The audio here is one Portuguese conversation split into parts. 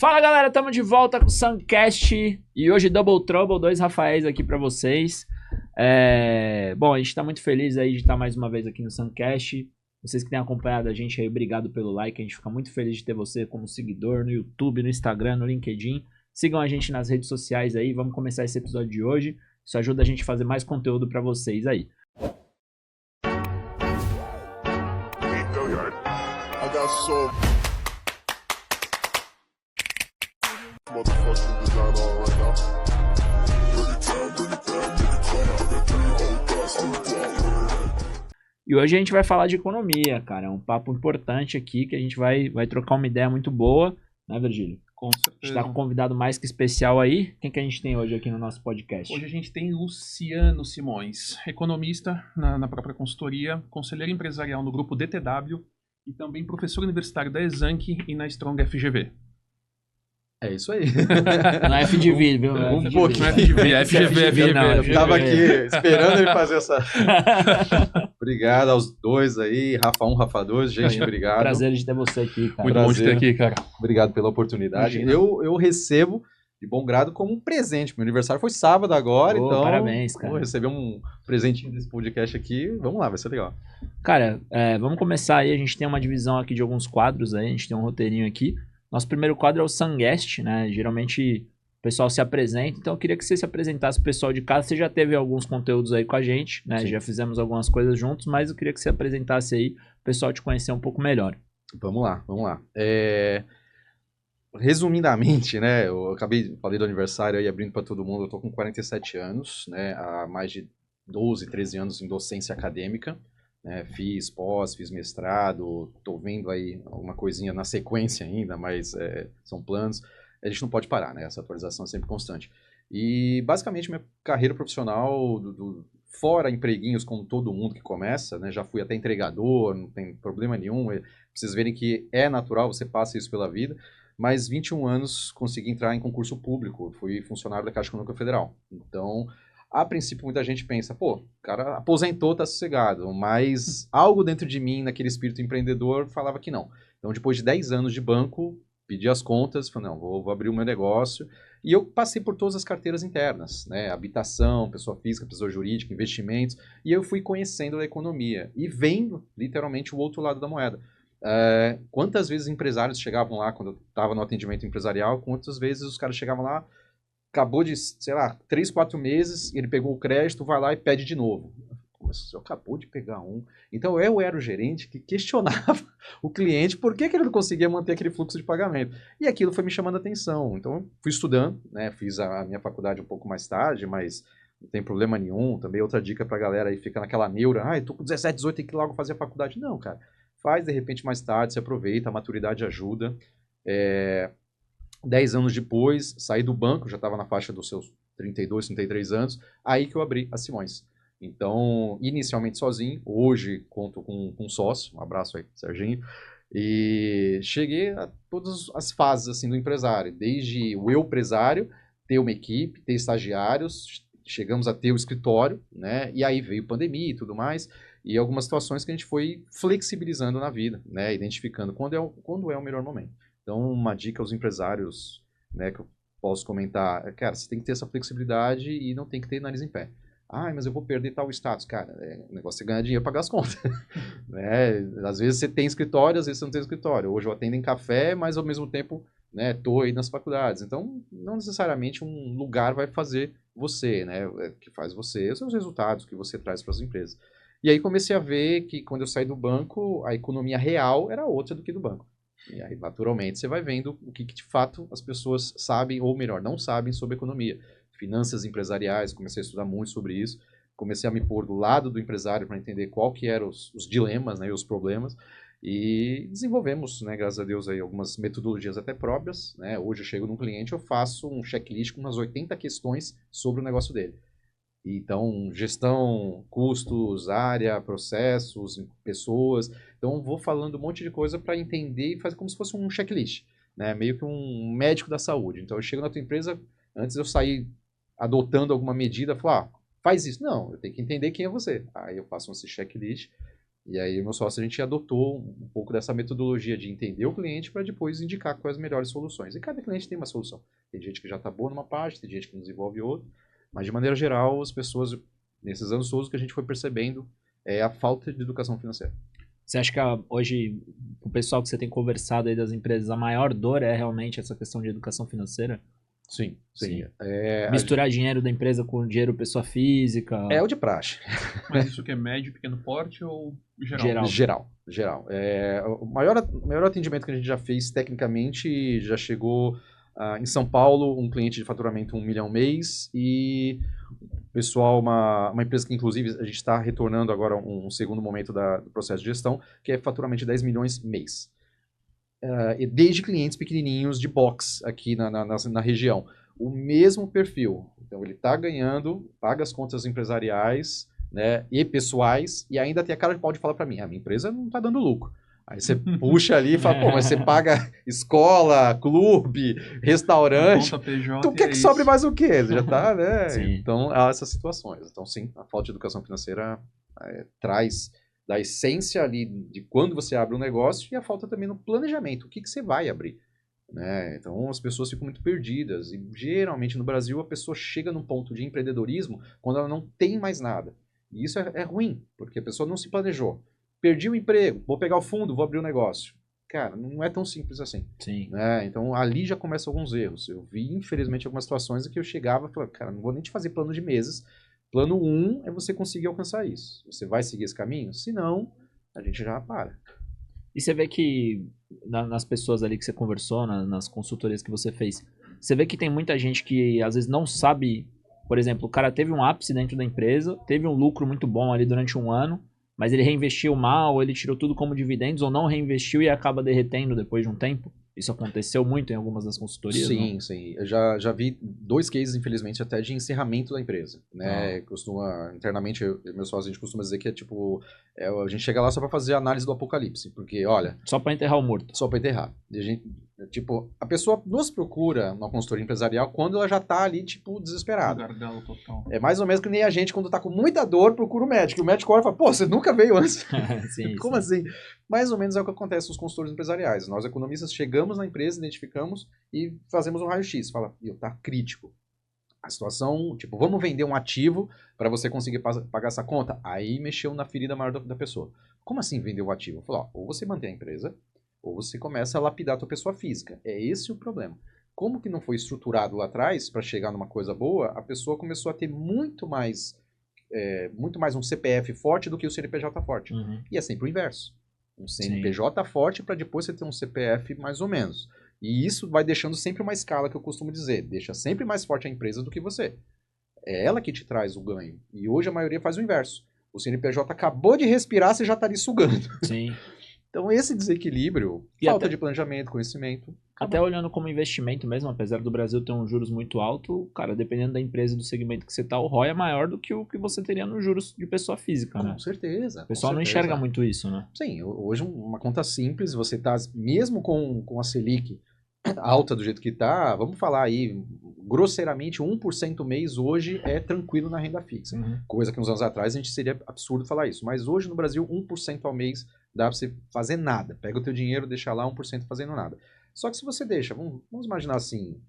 Fala galera, estamos de volta com o Suncast e hoje Double Trouble, 2 Rafaéis aqui pra vocês. Bom, a gente tá muito feliz aí de estar mais uma vez aqui no Suncast. Vocês que têm acompanhado a gente aí, obrigado pelo like, a gente fica muito feliz de ter você como seguidor no YouTube, no Instagram, no LinkedIn. Sigam a gente nas redes sociais aí, vamos começar esse episódio de hoje. Isso ajuda a gente a fazer mais conteúdo pra vocês aí. E hoje a gente vai falar de economia, cara. É um papo importante aqui que a gente vai trocar uma ideia muito boa, né, Virgílio? Com certeza. A gente tá com um convidado mais que especial aí. Quem que a gente tem hoje aqui no nosso podcast? Hoje a gente tem Luciano Simões, economista na própria consultoria, conselheiro empresarial no grupo DTW e também professor universitário da Exanc e na Strong FGV. É isso aí. Não é FGV, viu? Um pouquinho FGV, FGV. Eu tava aqui esperando ele fazer essa... Obrigado aos dois aí, Rafa 1, Rafa 2, gente, obrigado. Prazer de ter você aqui, cara. Muito bom de ter aqui, cara. Obrigado pela oportunidade. Imagina. Eu recebo de bom grado como um presente. Meu aniversário foi sábado agora, então... Parabéns, cara. Vou receber um presentinho desse podcast aqui. Vamos lá, vai ser legal. Cara, vamos começar aí. A gente tem uma divisão aqui de alguns quadros aí. A gente tem um roteirinho aqui. Nosso primeiro quadro é o Sunguest, né? Geralmente o pessoal se apresenta, então eu queria que você se apresentasse pro pessoal de casa. Você já teve alguns conteúdos aí com a gente, né? Sim. Já fizemos algumas coisas juntos, mas eu queria que você apresentasse aí, o pessoal te conhecer um pouco melhor. Vamos lá. Resumidamente, né? Falei do aniversário aí abrindo para todo mundo. Eu tô com 47 anos, né? Há mais de 12, 13 anos em docência acadêmica. Fiz pós, fiz mestrado, tô vendo aí alguma coisinha na sequência ainda, mas são planos. A gente não pode parar, né? Essa atualização é sempre constante. E, basicamente, minha carreira profissional, fora empreguinhos como todo mundo que começa, né? Já fui até entregador, não tem problema nenhum. Pra vocês verem que é natural, você passa isso pela vida. Mas 21 anos consegui entrar em concurso público, fui funcionário da Caixa Econômica Federal. Então... A princípio, muita gente pensa, o cara aposentou, tá sossegado, mas algo dentro de mim, naquele espírito empreendedor, falava que não. Então, depois de 10 anos de banco, pedi as contas, falei, não, vou abrir o meu negócio. E eu passei por todas as carteiras internas, né? Habitação, pessoa física, pessoa jurídica, investimentos, e eu fui conhecendo a economia e vendo, literalmente, o outro lado da moeda. Quantas vezes empresários chegavam lá, quando eu estava no atendimento empresarial, quantas vezes os caras chegavam lá, acabou de, 3, 4 meses, ele pegou o crédito, vai lá e pede de novo. Mas você acabou de pegar um. Então eu era o gerente que questionava o cliente por que ele não conseguia manter aquele fluxo de pagamento. E aquilo foi me chamando a atenção. Então eu fui estudando, né? Fiz a minha faculdade um pouco mais tarde, mas não tem problema nenhum. Também outra dica pra galera aí, fica naquela neura, eu tô com 17, 18, tem que ir logo fazer a faculdade. Não, cara. Faz de repente mais tarde, se aproveita, a maturidade ajuda. 10 anos depois, saí do banco, já estava na faixa dos seus 32, 33 anos, aí que eu abri a Simões. Então, inicialmente sozinho, hoje conto com um sócio, um abraço aí, Serginho, e cheguei a todas as fases assim, do empresário, desde o eu empresário, ter uma equipe, ter estagiários, chegamos a ter o escritório, né? E aí veio pandemia e tudo mais, e algumas situações que a gente foi flexibilizando na vida, né? Identificando quando é o melhor momento. Então, uma dica aos empresários, né, que eu posso comentar, cara, você tem que ter essa flexibilidade e não tem que ter nariz em pé. Mas eu vou perder tal status. Cara, o negócio é ganhar dinheiro para pagar as contas. Né? Às vezes você tem escritório, às vezes você não tem escritório. Hoje eu atendo em café, mas ao mesmo tempo, né, tô aí nas faculdades. Então, não necessariamente um lugar vai fazer você, né, que faz você, são os resultados que você traz para as empresas. E aí comecei a ver que quando eu saí do banco, a economia real era outra do que do banco. E aí, naturalmente, você vai vendo o que de fato as pessoas sabem, ou melhor, não sabem sobre economia. Finanças empresariais, comecei a estudar muito sobre isso. Comecei a me pôr do lado do empresário para entender qual que eram os dilemas, né, e os problemas. E desenvolvemos, né, graças a Deus, aí, algumas metodologias até próprias. Né? Hoje eu chego num cliente, eu faço um checklist com umas 80 questões sobre o negócio dele. Então, gestão, custos, área, processos, pessoas. Então, vou falando um monte de coisa para entender e fazer como se fosse um checklist, né? Meio que um médico da saúde. Então, eu chego na tua empresa, antes eu sair adotando alguma medida, falar, faz isso. Não, eu tenho que entender quem é você. Aí eu faço esse checklist E aí, meu sócio, a gente adotou um pouco dessa metodologia de entender o cliente para depois indicar quais as melhores soluções. E cada cliente tem uma solução. Tem gente que já está boa numa parte, tem gente que não desenvolve outra. Mas, de maneira geral, as pessoas, nesses anos todos, que a gente foi percebendo é a falta de educação financeira. Você acha que hoje, o pessoal que você tem conversado aí das empresas, a maior dor é realmente essa questão de educação financeira? Sim. Misturar dinheiro da empresa com dinheiro pessoa física. É o de praxe. Mas isso que é médio, pequeno porte ou geral? Geral. O maior atendimento que a gente já fez, tecnicamente, já chegou em São Paulo, um cliente de faturamento 1 milhão mês e pessoal, uma empresa que inclusive a gente está retornando agora um segundo momento do processo de gestão, que é faturamento de 10 milhões mês. E desde clientes pequenininhos de box aqui na região. O mesmo perfil. Então, ele está ganhando, paga as contas empresariais, né, e pessoais, e ainda tem a cara de pau de falar para mim, a minha empresa não está dando lucro. Aí você puxa ali e fala, pô, mas você paga escola, clube, restaurante, tu quer que sobre mais o quê? Já tá, né? Sim. Então, há essas situações. Então, sim, a falta de educação financeira traz da essência ali de quando você abre um negócio e a falta também no planejamento. O que você vai abrir? Né? Então, as pessoas ficam muito perdidas. E, geralmente, no Brasil, a pessoa chega num ponto de empreendedorismo quando ela não tem mais nada. E isso é ruim, porque a pessoa não se planejou. Perdi o emprego, vou pegar o fundo, vou abrir um negócio. Cara, não é tão simples assim. Sim. Né? Então, ali já começam alguns erros. Eu vi, infelizmente, algumas situações em que eu chegava e falava, cara, não vou nem te fazer plano de meses. Plano 1 é você conseguir alcançar isso. Você vai seguir esse caminho? Se não, a gente já para. E você vê que nas pessoas ali que você conversou, nas consultorias que você fez, você vê que tem muita gente que às vezes não sabe, por exemplo, o cara teve um ápice dentro da empresa, teve um lucro muito bom ali durante um ano, mas ele reinvestiu mal, ele tirou tudo como dividendos ou não reinvestiu e acaba derretendo depois de um tempo. Isso aconteceu muito em algumas das consultorias? Sim, não? sim. Eu já vi 2 cases, infelizmente, até de encerramento da empresa. Né? Internamente, meu sócio, a gente costuma dizer que é tipo, a gente chega lá só para fazer a análise do apocalipse, porque, olha... Só para enterrar o morto. Só para enterrar. E a gente, tipo, a pessoa nos procura numa consultoria empresarial quando ela já tá ali, tipo, desesperada. Gargalo total. É mais ou menos que nem a gente, quando tá com muita dor, procura o médico. E o médico olha e fala, pô, você nunca veio antes. Sim, Como assim? Mais ou menos é o que acontece nos consultores empresariais. Nós, economistas, chegamos na empresa, identificamos e fazemos um raio-x. Fala, tá crítico. A situação, tipo, vamos vender um ativo para você conseguir pagar essa conta? Aí mexeu na ferida maior da pessoa. Como assim vender o ativo? Falou, ou você mantém a empresa, ou você começa a lapidar a tua pessoa física. É esse o problema. Como que não foi estruturado lá atrás para chegar numa coisa boa, a pessoa começou a ter muito mais um CPF forte do que o CNPJ forte. Uhum. E é sempre o inverso. Um CNPJ forte para depois você ter um CPF mais ou menos. E isso vai deixando sempre uma escala que eu costumo dizer. Deixa sempre mais forte a empresa do que você. É ela que te traz o ganho. E hoje a maioria faz o inverso. O CNPJ acabou de respirar, você já está ali sugando. Sim. Então esse desequilíbrio, falta de planejamento, conhecimento... Até olhando como investimento mesmo, apesar do Brasil ter um juros muito alto, cara, dependendo da empresa e do segmento que você tá, o ROI é maior do que o que você teria nos juros de pessoa física, né? Com certeza. O pessoal não enxerga muito isso, né? Sim, hoje uma conta simples, você tá, mesmo com a Selic alta do jeito que tá, vamos falar aí, grosseiramente 1% mês hoje é tranquilo na renda fixa. Uhum. Coisa que uns anos atrás a gente seria absurdo falar isso. Mas hoje no Brasil 1% ao mês dá pra você fazer nada. Pega o teu dinheiro, deixa lá 1% fazendo nada. Só que se você deixa, vamos imaginar assim,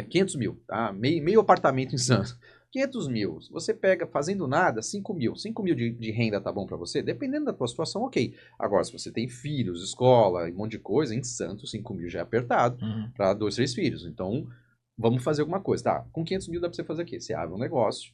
500 mil, tá? Meio apartamento em Santos. 500 mil, você pega fazendo nada, 5 mil. 5 mil de renda tá bom para você? Dependendo da tua situação, ok. Agora, se você tem filhos, escola e um monte de coisa, em Santos, 5 mil já é apertado para 2, 3 filhos. Então, vamos fazer alguma coisa. Tá, com 500 mil dá para você fazer o quê? Você abre um negócio,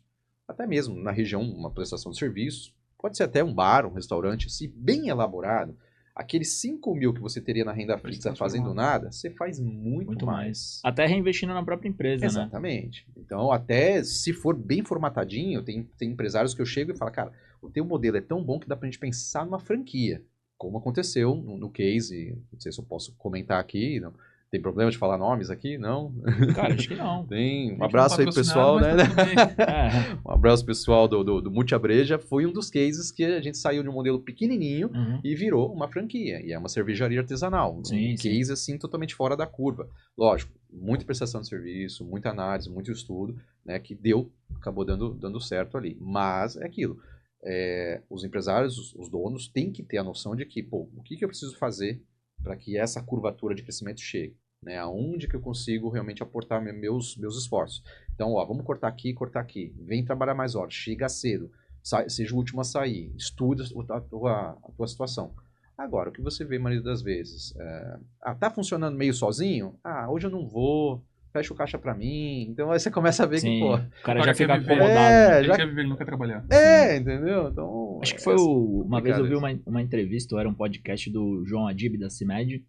até mesmo na região, uma prestação de serviços, pode ser até um bar, um restaurante, se bem elaborado, aqueles 5 mil que você teria na renda fixa fazendo nada, você faz muito mais. Até reinvestindo na própria empresa, Exatamente. Né? Então, até se for bem formatadinho, tem empresários que eu chego e falo, cara, o teu modelo é tão bom que dá pra gente pensar numa franquia. Como aconteceu no case, não sei se eu posso comentar aqui, não. Tem problema de falar nomes aqui? Não? Cara, acho que não. Um abraço aí, pessoal, né? Um abraço, pessoal do Multiabreja. Foi um dos cases que a gente saiu de um modelo pequenininho e virou uma franquia. E é uma cervejaria artesanal. Case, assim, totalmente fora da curva. Lógico, muita prestação de serviço, muita análise, muito estudo, né? Que acabou dando certo ali. Mas é aquilo. os empresários, os donos, têm que ter a noção de que, pô, o que eu preciso fazer para que essa curvatura de crescimento chegue? Né? Aonde que eu consigo realmente aportar meus esforços? Então, vamos cortar aqui, vem trabalhar mais horas, chega cedo, seja o último a sair, estuda a tua situação. Agora, o que você vê a maioria das vezes, tá funcionando meio sozinho? Hoje eu não vou, fecha o caixa pra mim. Então aí você começa a ver que, pô... O cara já fica viver, acomodado. Ele quer viver, ele não quer trabalhar. Entendeu? Então... Acho que foi uma vez eu vi uma entrevista, ou era um podcast do João Adib, da CIMED,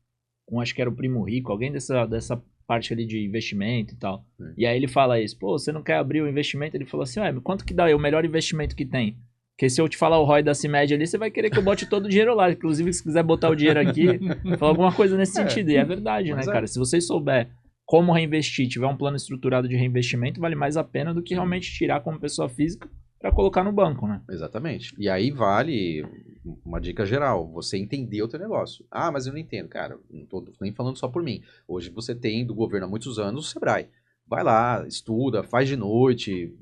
com acho que era o Primo Rico, alguém dessa parte ali de investimento e tal. E aí ele fala isso, pô, você não quer abrir o investimento? Ele falou assim, quanto que dá o melhor investimento que tem? Porque se eu te falar o ROI da CIMED ali, você vai querer que eu bote todo o dinheiro lá. Inclusive, se quiser botar o dinheiro aqui, falar alguma coisa nesse sentido. E é verdade, né, cara? Se você souber como reinvestir, tiver um plano estruturado de reinvestimento, vale mais a pena do que realmente tirar como pessoa física para colocar no banco, né? Exatamente. E aí vale uma dica geral, você entender o teu negócio. Mas eu não entendo, cara, não tô nem falando só por mim. Hoje você tem do governo há muitos anos o Sebrae. Vai lá, estuda, faz de noite,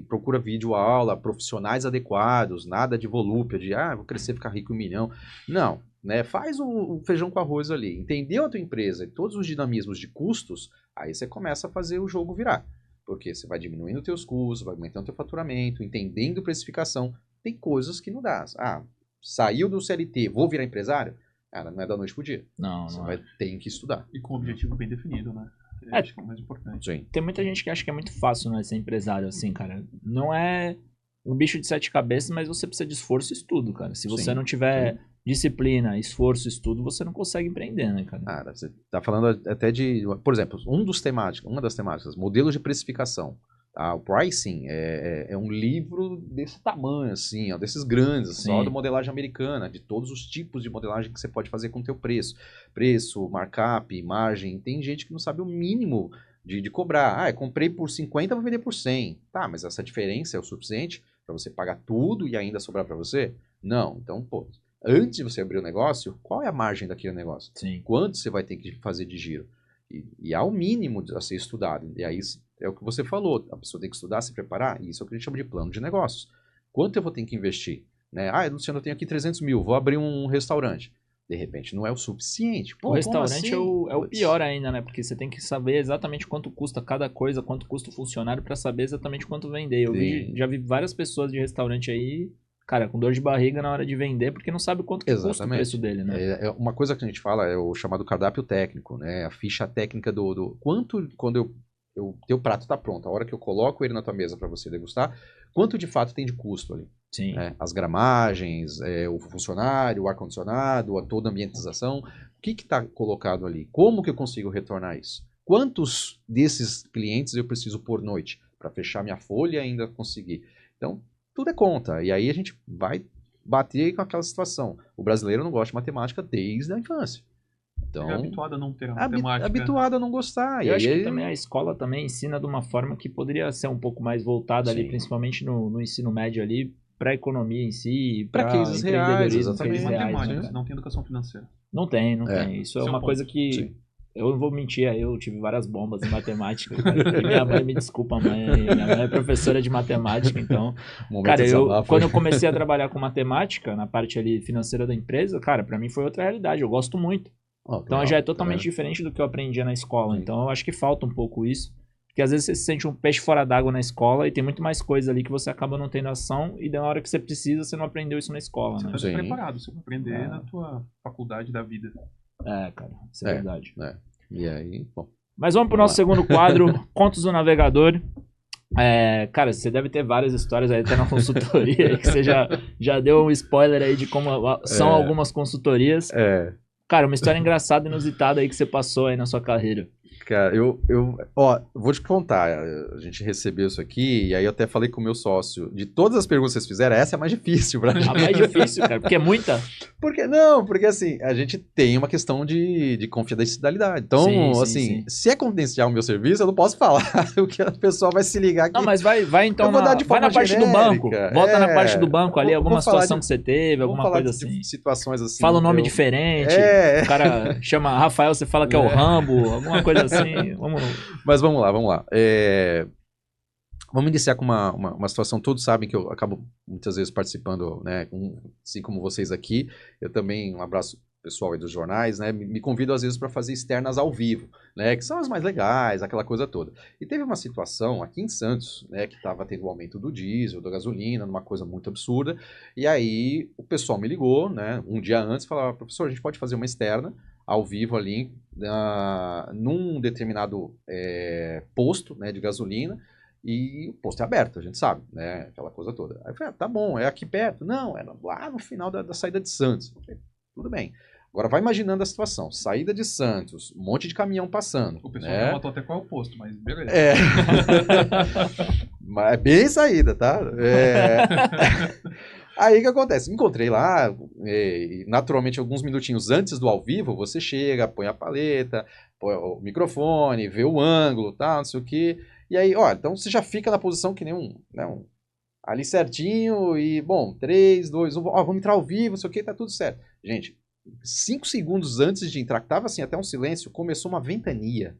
procura vídeo aula, profissionais adequados, nada de volúpia, de vou crescer, ficar rico 1 milhão. Não, né? Faz o feijão com arroz ali. Entendeu a tua empresa e todos os dinamismos de custos, aí você começa a fazer o jogo virar. Porque você vai diminuindo os teus custos, vai aumentando o teu faturamento, entendendo precificação. Tem coisas que não dá. Saiu do CLT, vou virar empresário? Cara, não é da noite pro dia. Você vai ter que estudar. E com o objetivo bem definido, né? Acho que é o mais importante. Sim. Tem muita gente que acha que é muito fácil, né, ser empresário, assim, cara. Não é um bicho de 7 cabeças, mas você precisa de esforço e estudo, cara. Se você não tiver disciplina, esforço e estudo, você não consegue empreender, né, cara? Cara, você tá falando até de... Por exemplo, uma das temáticas, modelos de precificação. O pricing é um livro desse tamanho, assim, desses grandes, só da modelagem americana, de todos os tipos de modelagem que você pode fazer com o teu preço. Preço, markup, margem. Tem gente que não sabe o mínimo de cobrar. Eu comprei por 50, vou vender por 100. Tá, mas essa diferença é o suficiente para você pagar tudo e ainda sobrar para você? Não. Então, pô, antes de você abrir o negócio, qual é a margem daquele negócio? Sim. Quanto você vai ter que fazer de giro? E há o mínimo a ser estudado. E aí é o que você falou. A pessoa tem que estudar, se preparar. E isso é o que a gente chama de plano de negócios. Quanto eu vou ter que investir? Né? Luciano, eu tenho aqui 300 mil, vou abrir um restaurante. De repente, não é o suficiente. Pô, o restaurante assim? é o pior ainda, né? Porque você tem que saber exatamente quanto custa cada coisa, quanto custa o funcionário para saber exatamente quanto vender. Eu já vi várias pessoas de restaurante aí, cara, com dor de barriga na hora de vender, porque não sabe quanto que custa o preço dele, né? Uma coisa que a gente fala é o chamado cardápio técnico, né? A ficha técnica do quanto, quando teu prato está pronto, a hora que eu coloco ele na tua mesa para você degustar, quanto de fato tem de custo ali? Sim. As gramagens, o funcionário, o ar-condicionado, toda a ambientização, o que está colocado ali? Como que eu consigo retornar isso? Quantos desses clientes eu preciso por noite para fechar minha folha e ainda conseguir? Então, tudo é conta. E aí a gente vai bater com aquela situação. O brasileiro não gosta de matemática desde a infância. Então, é habituado a não ter a matemática. Habituado a não gostar. Eu acho que também a escola também ensina de uma forma que poderia ser um pouco mais voltada ali, principalmente no ensino médio ali, para a economia em si, para cases reais, exatamente. Matemática, né? Não tem educação financeira. Não tem. Isso é uma coisa que... Sim. Eu não vou mentir, eu tive várias bombas em matemática. E minha mãe, me desculpa, mãe. Minha mãe é professora de matemática, então... Cara, quando eu comecei a trabalhar com matemática, na parte ali financeira da empresa, cara, pra mim foi outra realidade. Eu gosto muito. Então já é totalmente diferente do que eu aprendia na escola. Sim. Então eu acho que falta um pouco isso. Porque às vezes você se sente um peixe fora d'água na escola e tem muito mais coisa ali que você acaba não tendo ação e na hora que você precisa, você não aprendeu isso na escola, né? Você está preparado, você vai aprender na tua faculdade da vida. Cara, isso é verdade. E aí, bom. Mas vamos pro nosso segundo quadro, Contos do Navegador. Cara, você deve ter várias histórias aí até na consultoria, aí que você já deu um spoiler aí de como são algumas consultorias. Cara, uma história engraçada e inusitada aí que você passou aí na sua carreira. Cara, vou te contar, a gente recebeu isso aqui, e aí eu até falei com o meu sócio, de todas as perguntas que vocês fizeram, essa é a mais difícil pra gente. A mais difícil, cara, porque é muita? Porque assim, a gente tem uma questão de confidencialidade, então, sim. Se é confidencial o meu serviço, eu não posso falar, o que a pessoa vai se ligar aqui. Não, mas vai então, vai na parte genérica, do banco, volta na parte do banco ali, alguma situação que você teve, alguma coisa assim. Situações assim. Fala um nome diferente, o cara chama Rafael, você fala que é o Rambo, alguma coisa assim. Vamos... Mas vamos lá. Vamos iniciar com uma situação, todos sabem que eu acabo muitas vezes participando, né, assim como vocês aqui, eu também, um abraço pessoal aí dos jornais, né, me convido às vezes para fazer externas ao vivo, né, que são as mais legais, aquela coisa toda. E teve uma situação aqui em Santos, né, que estava tendo o aumento do diesel, da gasolina, numa coisa muito absurda, e aí o pessoal me ligou, né, um dia antes, e falava, professor, a gente pode fazer uma externa ao vivo ali, num determinado posto, né, de gasolina, e o posto é aberto, a gente sabe, né? Aquela coisa toda. Aí eu falei, tá bom, é aqui perto? Não, era lá no final da saída de Santos. Eu falei, tudo bem. Agora vai imaginando a situação. Saída de Santos, um monte de caminhão passando. O pessoal né? já botou até qual é o posto, mas beleza. Mas é bem saída, tá? Aí o que acontece? Encontrei lá, e naturalmente alguns minutinhos antes do ao vivo, você chega, põe a paleta, põe o microfone, vê o ângulo, tal, não sei o quê. E aí, ó, então você já fica na posição que nem ali certinho e, bom, 3, 2, 1, ó, vamos entrar ao vivo, não sei o que, tá tudo certo. Gente, 5 segundos antes de entrar, que tava assim, até um silêncio, começou uma ventania.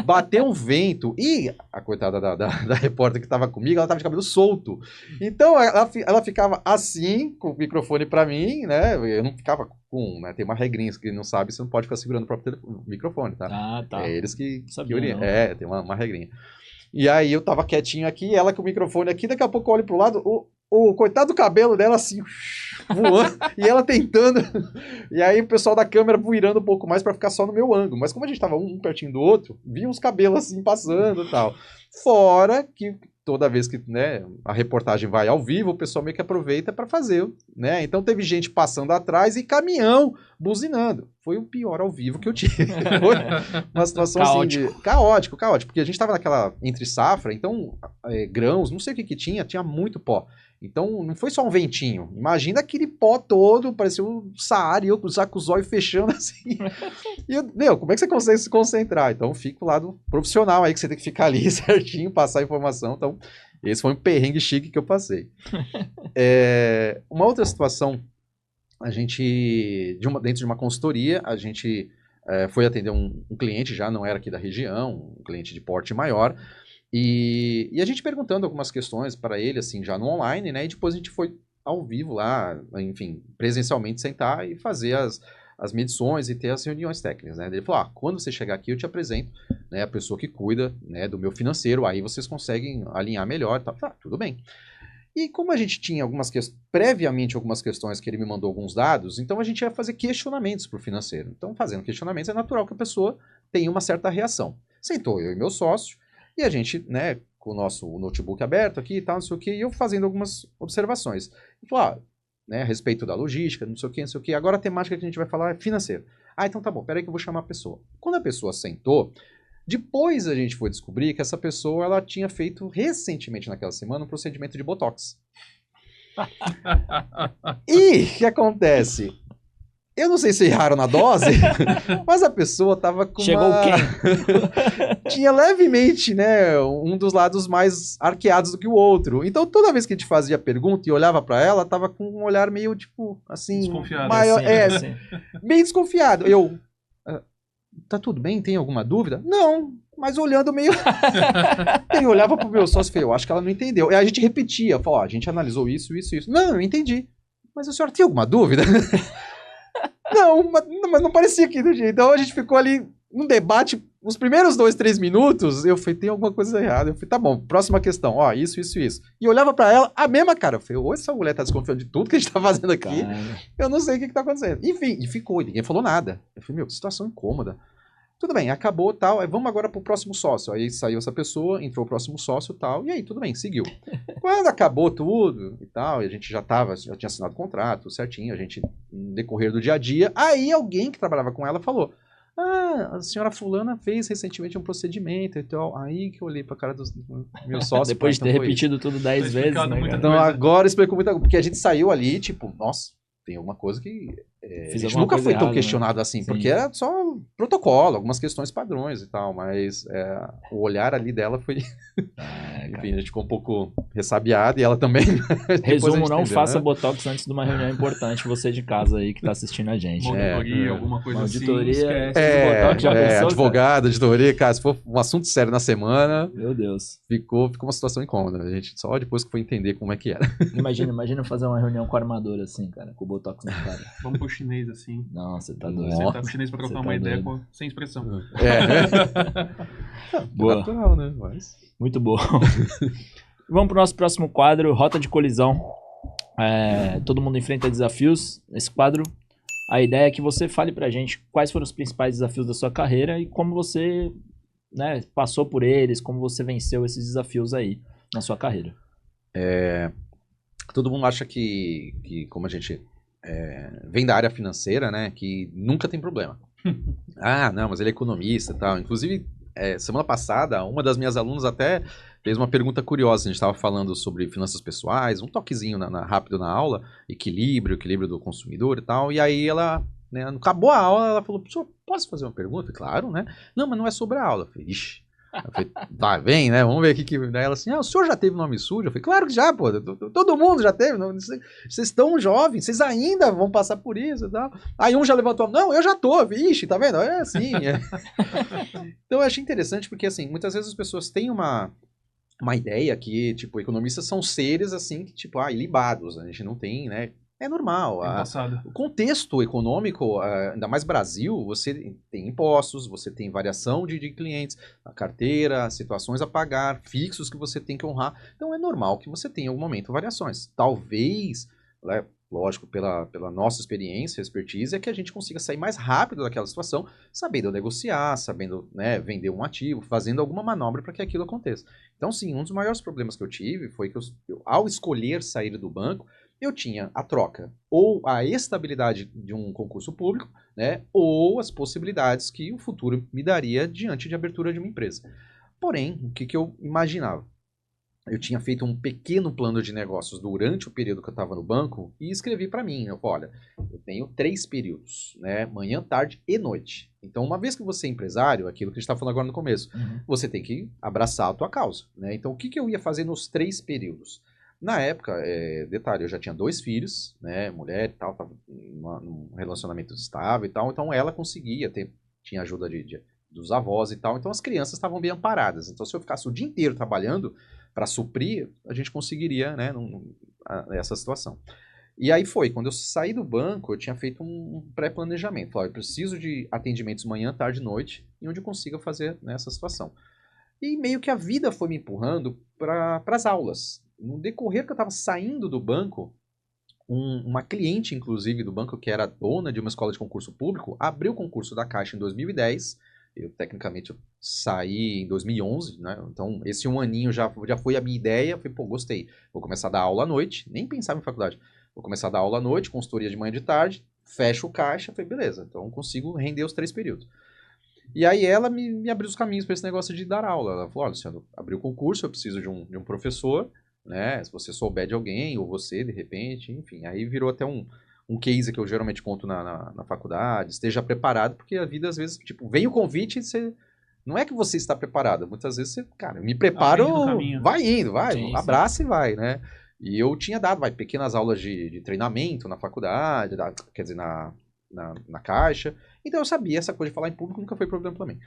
Bateu um vento e a coitada da repórter que tava comigo, ela tava de cabelo solto. Então ela ficava assim, com o microfone pra mim, né? Eu não ficava com, né? Tem uma regrinha que não sabe, você não pode ficar segurando o próprio microfone, tá? Ah, tá. É eles que Sabia, orientam. Tem uma regrinha. E aí eu tava quietinho aqui, ela com o microfone aqui, daqui a pouco eu olho pro lado, o coitado do cabelo dela assim, voando, e ela tentando. E aí o pessoal da câmera virando um pouco mais pra ficar só no meu ângulo. Mas como a gente tava um pertinho do outro, vinha os cabelos assim passando e tal. Fora que toda vez que, né, a reportagem vai ao vivo, o pessoal meio que aproveita para fazer, né? Então teve gente passando atrás e caminhão buzinando. Foi o pior ao vivo que eu tive. Foi uma situação Caótico. assim, caótico, porque a gente tava naquela entre safra, então grãos, não sei o que tinha muito pó. Então não foi só um ventinho. Imagina aquele pó todo, parecia um Saara, e eu com os olhos fechando assim. E como é que você consegue se concentrar? Então fica o lado profissional aí, que você tem que ficar ali certinho, passar a informação. Então, esse foi um perrengue chique que eu passei. Uma outra situação, a gente, dentro de uma consultoria, a gente foi atender um cliente, já não era aqui da região, um cliente de porte maior, e a gente perguntando algumas questões para ele, assim, já no online, né? E depois a gente foi ao vivo lá, enfim, presencialmente sentar e fazer as medições e ter as reuniões técnicas, né? Ele falou, quando você chegar aqui eu te apresento, né, a pessoa que cuida, né, do meu financeiro, aí vocês conseguem alinhar melhor, tá, tudo bem. E como a gente tinha previamente algumas questões que ele me mandou alguns dados, então a gente ia fazer questionamentos para o financeiro. Então, fazendo questionamentos, é natural que a pessoa tenha uma certa reação. Sentou eu e meu sócio, e a gente, né, com o nosso notebook aberto aqui e tal, não sei o que, e eu fazendo algumas observações. E falou, né, a respeito da logística, não sei o que, agora a temática que a gente vai falar é financeira. Então tá bom, peraí que eu vou chamar a pessoa. Quando a pessoa sentou, depois a gente foi descobrir que essa pessoa, ela tinha feito recentemente naquela semana um procedimento de Botox. E o que acontece? Eu não sei se erraram na dose, mas a pessoa tava com Chegou quem? Tinha levemente, né, um dos lados mais arqueados do que o outro. Então, toda vez que a gente fazia pergunta e olhava pra ela, tava com um olhar meio, tipo, assim... Desconfiado. Maior, Assim. bem desconfiado. Eu, tá tudo bem? Tem alguma dúvida? Não, mas olhando meio... Eu olhava pro meu sócio e falei, eu acho que ela não entendeu. E a gente repetia, falou, a gente analisou isso. Não, eu entendi. Mas a senhora tem alguma dúvida? Não, mas não parecia que do jeito. Então a gente ficou ali num debate, os primeiros 2, 3 minutos, eu falei, tem alguma coisa errada. Eu falei, tá bom, próxima questão, isso. E olhava pra ela, a mesma cara. Eu falei, ou essa mulher tá desconfiando de tudo que a gente tá fazendo aqui, eu não sei o que tá acontecendo. Enfim, e ficou, ninguém falou nada. Eu falei, que situação incômoda. Tudo bem, acabou, tal, aí vamos agora pro próximo sócio. Aí saiu essa pessoa, entrou o próximo sócio, tal, e aí tudo bem, seguiu. Quando acabou tudo e tal, e a gente já tinha assinado o contrato, certinho, a gente, no decorrer do dia a dia, aí alguém que trabalhava com ela falou, a senhora fulana fez recentemente um procedimento e tal. Aí que eu olhei pra cara do meu sócio. Depois de ter repetido tudo 10 vezes, né, Então agora explicou muita coisa, porque a gente saiu ali, tipo, nossa, tem alguma coisa que a Fiz gente alguma nunca coisa foi tão errada, né? questionado assim, Sim. porque era só protocolo, algumas questões padrões e tal, mas o olhar ali dela foi, enfim, a gente ficou um pouco ressabiado e ela também. Depois a Resumo, gente não entendeu, faça né? botox antes de uma reunião importante, você de casa aí que tá assistindo a gente. Uma auditoria, alguma coisa Uma assim, auditoria, esquece. Botox, já pensou, advogado, editoria, cara, se for um assunto sério na semana, Meu Deus. ficou uma situação incômoda. A gente só depois que foi entender como é que era. Imagina fazer uma reunião com a armadura assim, cara, com o botox na cara. Vamos pro chinês assim. Não, você tá Nossa. doido. Sentar pro chinês pra Você trocar tá uma ideia doido. sem expressão. Boa. Natural, né? Mas... Muito bom. Vamos pro nosso próximo quadro, Rota de Colisão. Todo mundo enfrenta desafios. Nesse quadro, a ideia é que você fale pra gente quais foram os principais desafios da sua carreira e como você, né, passou por eles, como você venceu esses desafios aí na sua carreira. Todo mundo acha que como a gente vem da área financeira, né, que nunca tem problema. Ah, não, mas ele é economista e tal. Inclusive, semana passada, uma das minhas alunas até fez uma pergunta curiosa. A gente estava falando sobre finanças pessoais, um toquezinho rápido na aula, equilíbrio do consumidor e tal. E aí ela, né, acabou a aula, ela falou, professor, posso fazer uma pergunta? Eu falei, claro, né? Não, mas não é sobre a aula. Eu falei, ixi. Eu falei, tá, vem, né? Vamos ver aqui. Daí ela assim, o senhor já teve nome sujo? Eu falei, claro que já, pô. Todo mundo já teve. Vocês estão jovens, vocês ainda vão passar por isso e tal. Aí um já levantou, não, eu já tô. Ixi, tá vendo? É assim. Então eu achei interessante porque, assim, muitas vezes as pessoas têm uma ideia que, tipo, economistas são seres, assim, que, tipo, ilibados. A gente não tem, né? É normal. O contexto econômico, ainda mais Brasil, você tem impostos, você tem variação de clientes, a carteira, situações a pagar, fixos que você tem que honrar. Então é normal que você tenha em algum momento variações. Talvez, né, lógico, pela nossa experiência, expertise, é que a gente consiga sair mais rápido daquela situação, sabendo negociar, sabendo, né, vender um ativo, fazendo alguma manobra para que aquilo aconteça. Então, sim, um dos maiores problemas que eu tive foi que ao escolher sair do banco, eu tinha a troca, ou a estabilidade de um concurso público, né, ou as possibilidades que o futuro me daria diante de abertura de uma empresa. Porém, o que eu imaginava? Eu tinha feito um pequeno plano de negócios durante o período que eu estava no banco e escrevi para mim, olha, eu tenho 3 períodos, né, manhã, tarde e noite. Então, uma vez que você é empresário, aquilo que a gente está falando agora no começo, você tem que abraçar a tua causa, né? Então, o que eu ia fazer nos 3 períodos? Na época, detalhe, eu já tinha 2 filhos, né, mulher e tal, tava num relacionamento estável e tal, então ela conseguia tinha ajuda dos avós e tal, então as crianças estavam bem amparadas. Então, se eu ficasse o dia inteiro trabalhando para suprir, a gente conseguiria, né, essa situação. E aí quando eu saí do banco, eu tinha feito um pré-planejamento. Falei, eu preciso de atendimentos manhã, tarde e noite, e onde eu consiga fazer nessa situação. E meio que a vida foi me empurrando para as aulas. No decorrer que eu estava saindo do banco, uma cliente, inclusive, do banco, que era dona de uma escola de concurso público, abriu o concurso da Caixa em 2010. Tecnicamente, eu saí em 2011, né? Então, esse um aninho já foi a minha ideia. Eu falei, pô, gostei. Vou começar a dar aula à noite. Nem pensava em faculdade. Vou começar a dar aula à noite, consultoria de manhã e de tarde. Fecho o caixa. Falei, beleza. Então, consigo render os 3 períodos. E aí ela me abriu os caminhos para esse negócio de dar aula. Ela falou, olha, Luciano, abriu o concurso, eu preciso de um professor, né? Se você souber de alguém, ou você, de repente, enfim. Aí virou até um case que eu geralmente conto na faculdade. Esteja preparado, porque a vida, às vezes, tipo, vem o convite e você... Não é que você está preparado. Muitas vezes você, cara, eu me preparo, vai indo, vai, sim, abraça sim. E vai, né? E eu tinha dado, pequenas aulas de treinamento na faculdade, quer dizer, na Caixa. Então eu sabia, essa coisa de falar em público nunca foi problema para mim.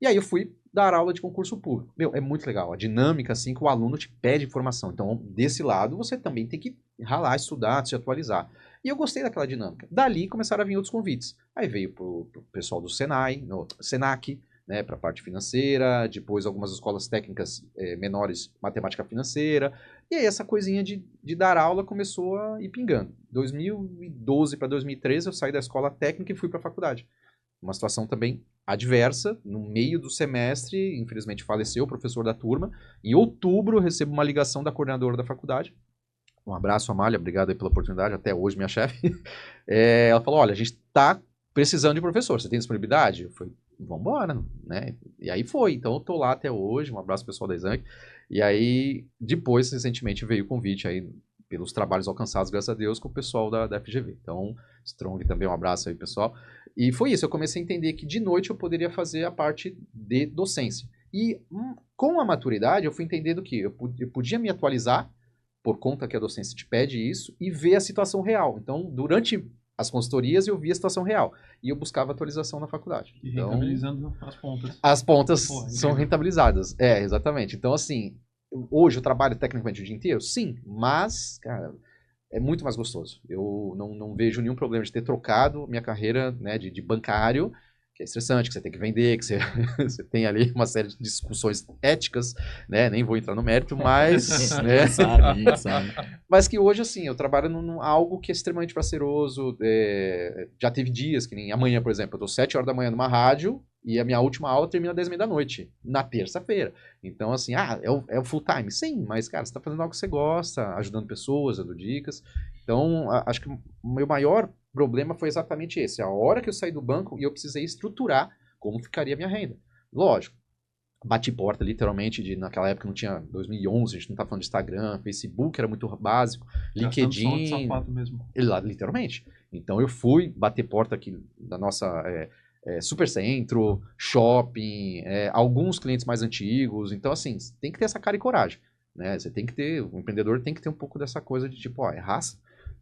E aí eu fui dar aula de concurso público. Meu, é muito legal. A dinâmica, assim, que o aluno te pede informação. Então, desse lado, você também tem que ralar, estudar, se atualizar. E eu gostei daquela dinâmica. Dali começaram a vir outros convites. Aí veio pro pessoal do Senai, no Senac, né, para a parte financeira, depois algumas escolas técnicas menores, matemática financeira, e aí essa coisinha de dar aula começou a ir pingando. 2012 para 2013 eu saí da escola técnica e fui para a faculdade. Uma situação também adversa, no meio do semestre, infelizmente faleceu o professor da turma, em outubro eu recebo uma ligação da coordenadora da faculdade, um abraço, Amália, obrigado aí pela oportunidade, até hoje minha chefe, ela falou, olha, a gente está precisando de professor, você tem disponibilidade? Eu falei, vamos embora, né? E aí foi. Então eu tô lá até hoje. Um abraço pessoal da Exanc. E aí, depois, recentemente, veio o convite aí pelos trabalhos alcançados, graças a Deus, com o pessoal da FGV. Então, Strong também, um abraço aí, pessoal. E foi isso, eu comecei a entender que de noite eu poderia fazer a parte de docência. E com a maturidade, eu fui entendendo que eu podia me atualizar, por conta que a docência te pede isso, e ver a situação real. Então, durante as consultorias, eu via a situação real. E eu buscava atualização na faculdade. E rentabilizando as pontas. As pontas Pô, são rentabilizadas. É, exatamente. Então, assim, hoje eu trabalho tecnicamente o dia inteiro? Sim, mas, cara, é muito mais gostoso. Eu não vejo nenhum problema de ter trocado minha carreira, né, de bancário, que é estressante, que você tem que vender, que você, você tem ali uma série de discussões éticas, né, nem vou entrar no mérito, mas... né, sabe. mas que hoje, assim, eu trabalho num algo que é extremamente prazeroso, já teve dias, que nem amanhã, por exemplo, eu tô 7 horas da manhã numa rádio, e a minha última aula termina às 10h30 da noite, na terça-feira. Então, assim, é o full time? Sim, mas, cara, você tá fazendo algo que você gosta, ajudando pessoas, dando dicas. Então, acho que o meu maior problema foi exatamente esse. A hora que eu saí do banco e eu precisei estruturar como ficaria a minha renda. Lógico, bati porta, literalmente, naquela época não tinha, 2011, a gente não tá falando de Instagram, Facebook era muito básico, LinkedIn... Som de sapato mesmo. Literalmente. Então, eu fui bater porta aqui da nossa... Supercentro, shopping, alguns clientes mais antigos. Então, assim, tem que ter essa cara e coragem, né? Você tem que ter, o empreendedor tem que ter um pouco dessa coisa de tipo, é raça,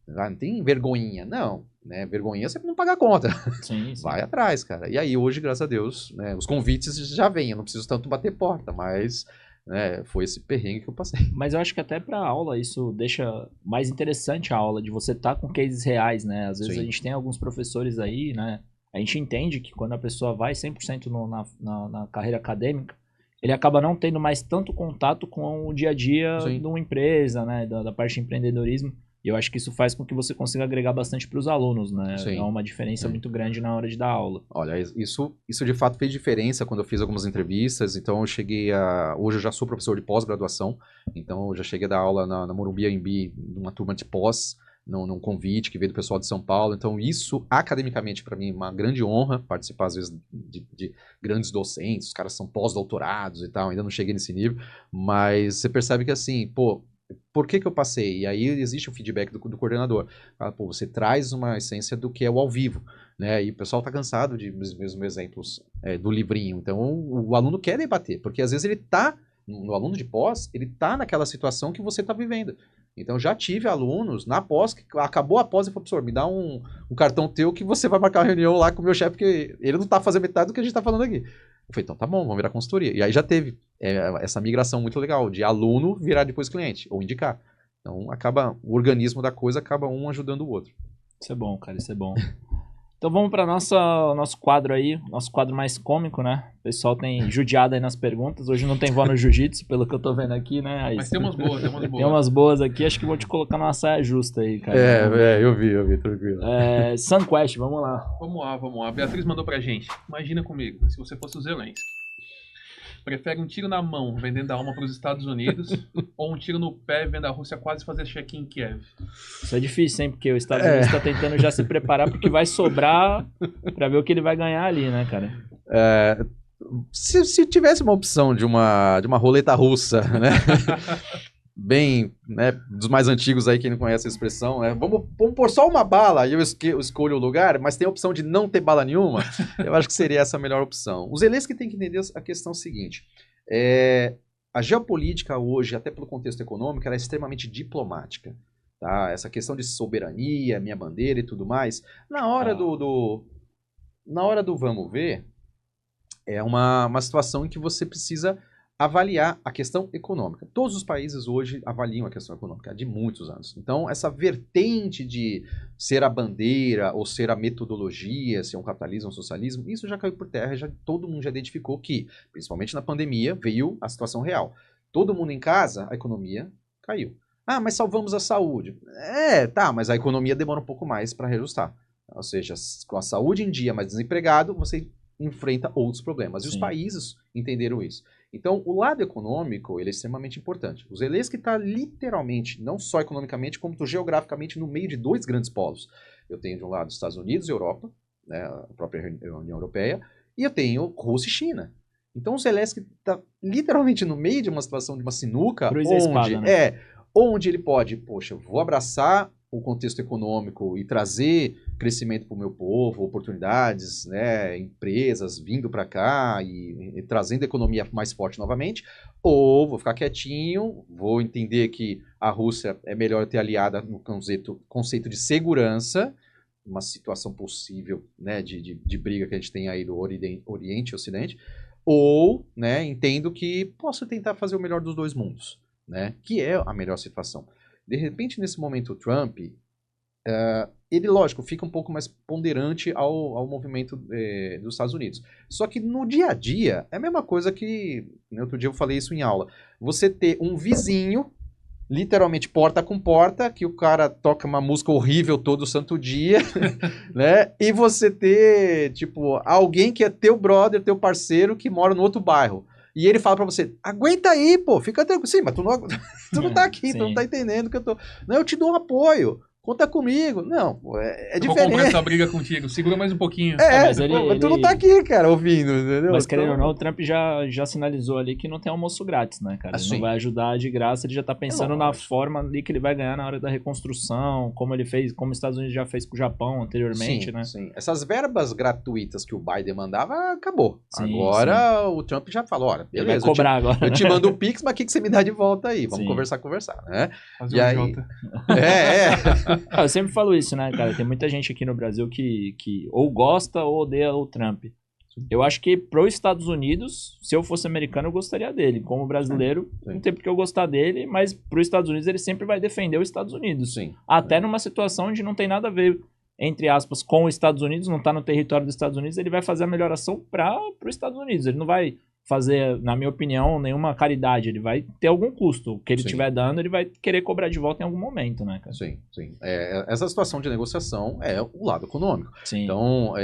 não tem vergonhinha, não, né? Vergonhinha você não paga a conta. Sim. Vai atrás, cara. E aí, hoje, graças a Deus, né, os convites já vêm, eu não preciso tanto bater porta, mas... né, foi esse perrengue que eu passei. Mas eu acho que até pra aula isso deixa mais interessante a aula, de você estar com cases reais, né? Às vezes a gente tem alguns professores aí, né? A gente entende que quando a pessoa vai 100% na carreira acadêmica, ele acaba não tendo mais tanto contato com o dia a dia de uma empresa, né, da parte de empreendedorismo. E eu acho que isso faz com que você consiga agregar bastante para os alunos, né? Sim. É uma diferença muito grande na hora de dar aula. Olha, isso de fato fez diferença quando eu fiz algumas entrevistas. Então eu cheguei a... Hoje eu já sou professor de pós-graduação, então eu já cheguei a dar aula na Morumbi AMB, numa turma de pós, num convite que veio do pessoal de São Paulo. Então isso, academicamente, para mim, é uma grande honra participar, às vezes, de grandes docentes. Os caras são pós-doutorados e tal, ainda não cheguei nesse nível. Mas você percebe que, assim, pô, por que eu passei? E aí existe o feedback do coordenador. Fala, pô, você traz uma essência do que é o ao vivo, né? E o pessoal tá cansado de mesmos exemplos do livrinho. Então o aluno quer debater, porque às vezes ele tá, no aluno de pós, ele tá naquela situação que você tá vivendo. Então já tive alunos na pós, que acabou a pós e falou, professor, me dá um cartão teu que você vai marcar uma reunião lá com o meu chefe, porque ele não tá fazendo metade do que a gente tá falando aqui. Eu falei, então tá bom, vamos virar consultoria. E aí já teve essa migração muito legal, de aluno virar depois cliente, ou indicar. Então acaba, o organismo da coisa acaba um ajudando o outro. Isso é bom, cara, isso é bom. Então vamos para nosso quadro aí, nosso quadro mais cômico, né? O pessoal tem judiado aí nas perguntas. Hoje não tem vó no jiu-jitsu, pelo que eu tô vendo aqui, né? Mas tem umas boas, Tem umas boas aqui, acho que vou te colocar numa saia justa aí, cara. Eu vi, tranquilo. Sunquest, vamos lá. Vamos lá. A Beatriz mandou pra gente. Imagina comigo, se você fosse o Zelensky. Prefere um tiro na mão vendendo a alma para os Estados Unidos ou um tiro no pé vendo a Rússia quase fazer check-in em Kiev? Isso é difícil, hein? Porque os Estados Unidos está tentando já se preparar porque vai sobrar para ver o que ele vai ganhar ali, né, cara? Se tivesse uma opção de uma roleta russa, né? Bem, né, dos mais antigos aí, quem não conhece a expressão, né? Vamos pôr só uma bala e eu escolho o lugar, mas tem a opção de não ter bala nenhuma, eu acho que seria essa a melhor opção. Os Zelensky têm que entender a questão seguinte, a geopolítica hoje, até pelo contexto econômico, ela é extremamente diplomática, tá? Essa questão de soberania, minha bandeira e tudo mais, na hora do vamos ver, é uma situação em que você precisa avaliar a questão econômica. Todos os países hoje avaliam a questão econômica de muitos anos. Então, essa vertente de ser a bandeira ou ser a metodologia, se é um capitalismo ou um socialismo, isso já caiu por terra, todo mundo já identificou que, principalmente na pandemia, veio a situação real. Todo mundo em casa, a economia caiu. Ah, mas salvamos a saúde. Mas a economia demora um pouco mais para reajustar. Ou seja, com a saúde em dia, mas desempregado, você enfrenta outros problemas. E os países entenderam isso. Então, o lado econômico, ele é extremamente importante. O Zelensky está literalmente, não só economicamente, como geograficamente, no meio de dois grandes polos. Eu tenho de um lado os Estados Unidos e Europa, né, a própria União Europeia, e eu tenho Rússia e China. Então, o Zelensky está literalmente no meio de uma situação de uma sinuca, Cruz e espada, né? onde ele pode, poxa, vou abraçar o contexto econômico e trazer crescimento para o meu povo, oportunidades, né, empresas vindo para cá e trazendo a economia mais forte novamente, ou vou ficar quietinho, vou entender que a Rússia é melhor ter aliada no conceito de segurança, uma situação possível, né, de briga que a gente tem aí do Oriente e Ocidente, ou, né, entendo que posso tentar fazer o melhor dos dois mundos, né, que é a melhor situação. De repente, nesse momento, o Trump, ele, lógico, fica um pouco mais ponderante ao movimento dos Estados Unidos. Só que no dia a dia, é a mesma coisa que, outro dia eu falei isso em aula, você ter um vizinho, literalmente porta com porta, que o cara toca uma música horrível todo santo dia, né? E você ter, tipo, alguém que é teu brother, teu parceiro, que mora no outro bairro. E ele fala pra você, aguenta aí, pô, fica tranquilo. Sim, mas tu não tá aqui, tu não tá entendendo que eu tô... Não, eu te dou um apoio. Conta comigo. Não, é diferente. Vou comprar essa briga contigo. Segura mais um pouquinho. Mas tu não tá aqui, cara, ouvindo, entendeu? Mas querendo ou não, o Trump já sinalizou ali que não tem almoço grátis, né, cara? Ele não vai ajudar de graça, ele já tá pensando na forma ali que ele vai ganhar na hora da reconstrução, como ele fez, como os Estados Unidos já fez com o Japão anteriormente, né? Sim. Essas verbas gratuitas que o Biden mandava, acabou. Agora o Trump já falou, olha, beleza, ele vai cobrar agora. Eu te mando o Pix, mas o que você me dá de volta aí? Vamos conversar, né? Fazer uma jota. Eu sempre falo isso, né, cara? Tem muita gente aqui no Brasil que ou gosta ou odeia o Trump. Eu acho que para os Estados Unidos, se eu fosse americano, eu gostaria dele. Como brasileiro, não tem por que eu gostar dele, mas para os Estados Unidos, ele sempre vai defender os Estados Unidos. Até numa situação onde não tem nada a ver, entre aspas, com os Estados Unidos, não está no território dos Estados Unidos, ele vai fazer a melhor ação para os Estados Unidos. Ele não vai fazer, na minha opinião, nenhuma caridade. Ele vai ter algum custo. O que ele estiver dando, ele vai querer cobrar de volta em algum momento, né, cara? Sim. Essa situação de negociação é o lado econômico. Sim. Então,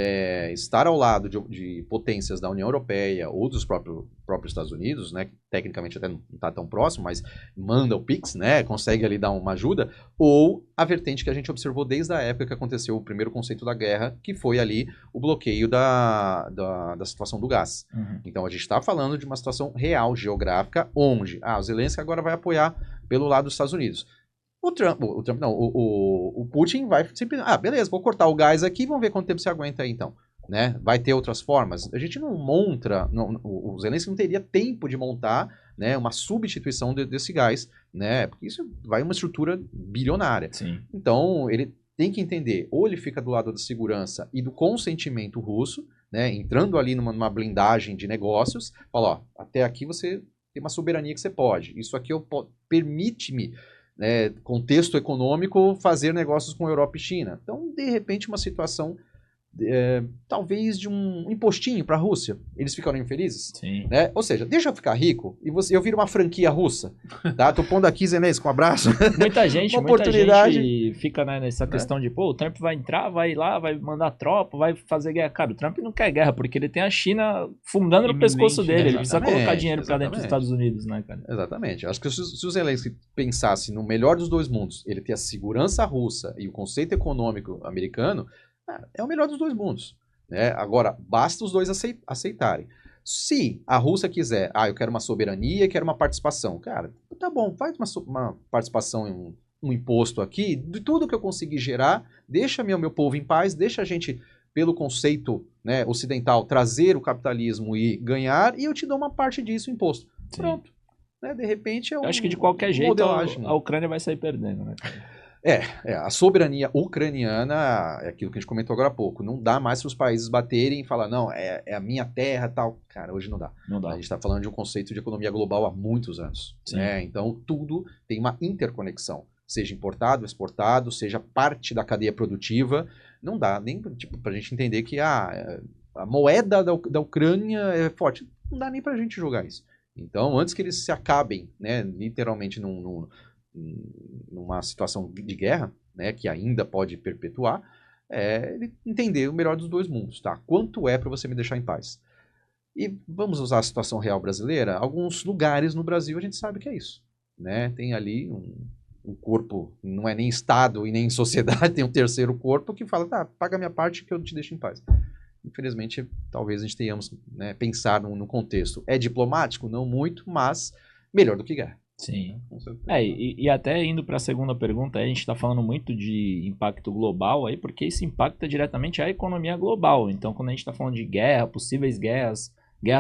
estar ao lado de potências da União Europeia ou dos próprios Estados Unidos, né, que tecnicamente até não está tão próximo, mas manda o Pix, né, consegue ali dar uma ajuda, ou a vertente que a gente observou desde a época que aconteceu o primeiro conceito da guerra, que foi ali o bloqueio da situação do gás. Então, a gente está falando de uma situação real, geográfica, onde o Zelensky agora vai apoiar pelo lado dos Estados Unidos. O Putin vai simplesmente, beleza, vou cortar o gás aqui, vamos ver quanto tempo você aguenta aí então. Né? Vai ter outras formas. A gente não monta, o Zelensky não teria tempo de montar, né, uma substituição desse gás, né? Porque isso vai uma estrutura bilionária. Sim. Então, ele tem que entender, ou ele fica do lado da segurança e do consentimento russo, né, entrando ali numa blindagem de negócios, fala, até aqui você tem uma soberania que você pode. Isso aqui permite-me, contexto econômico, fazer negócios com Europa e China. Então, de repente, uma situação talvez de um impostinho para a Rússia. Eles ficaram infelizes? Sim. Né? Ou seja, deixa eu ficar rico e eu viro uma franquia russa. Tá? Tô pondo aqui, Zelensky, um abraço. Muita gente fica, né, nessa questão de, o Trump vai entrar, vai lá, vai mandar tropa, vai fazer guerra. Cara, o Trump não quer guerra, porque ele tem a China fungando no pescoço dele. Ele precisa colocar dinheiro para dentro dos Estados Unidos, né, cara? Exatamente. Acho que se o Zelensky pensasse no melhor dos dois mundos, ele ter a segurança russa e o conceito econômico americano, é o melhor dos dois mundos. Né? Agora, basta os dois aceitarem. Se a Rússia quiser, eu quero uma soberania, quero uma participação. Cara, tá bom, faz uma participação em um imposto aqui, de tudo que eu conseguir gerar, deixa meu povo em paz, deixa a gente, pelo conceito, né, ocidental, trazer o capitalismo e ganhar, e eu te dou uma parte disso, imposto. Sim. Pronto. Né? De repente eu acho que de qualquer jeito a Ucrânia vai sair perdendo, né, cara? A soberania ucraniana, é aquilo que a gente comentou agora há pouco, não dá mais para os países baterem e falar, não, é a minha terra tal. Cara, hoje não dá. Não dá. A gente está falando de um conceito de economia global há muitos anos. Né? Então, tudo tem uma interconexão. Seja importado, exportado, seja parte da cadeia produtiva. Não dá nem para a gente entender que a moeda da Ucrânia é forte. Não dá nem para a gente julgar isso. Então, antes que eles se acabem, né, literalmente numa situação de guerra, né, que ainda pode perpetuar, ele entender o melhor dos dois mundos, tá? Quanto é para você me deixar em paz? E vamos usar a situação real brasileira? Alguns lugares no Brasil a gente sabe que é isso, né? Tem ali um corpo, não é nem Estado e nem sociedade, tem um terceiro corpo que fala, tá, paga minha parte que eu te deixo em paz. Infelizmente, talvez a gente tenhamos, né, pensar no contexto. É diplomático? Não muito, mas melhor do que guerra. Sim. Com certeza. E até indo para a segunda pergunta, a gente está falando muito de impacto global aí, porque isso impacta diretamente a economia global. Então, quando a gente está falando de guerra, possíveis guerras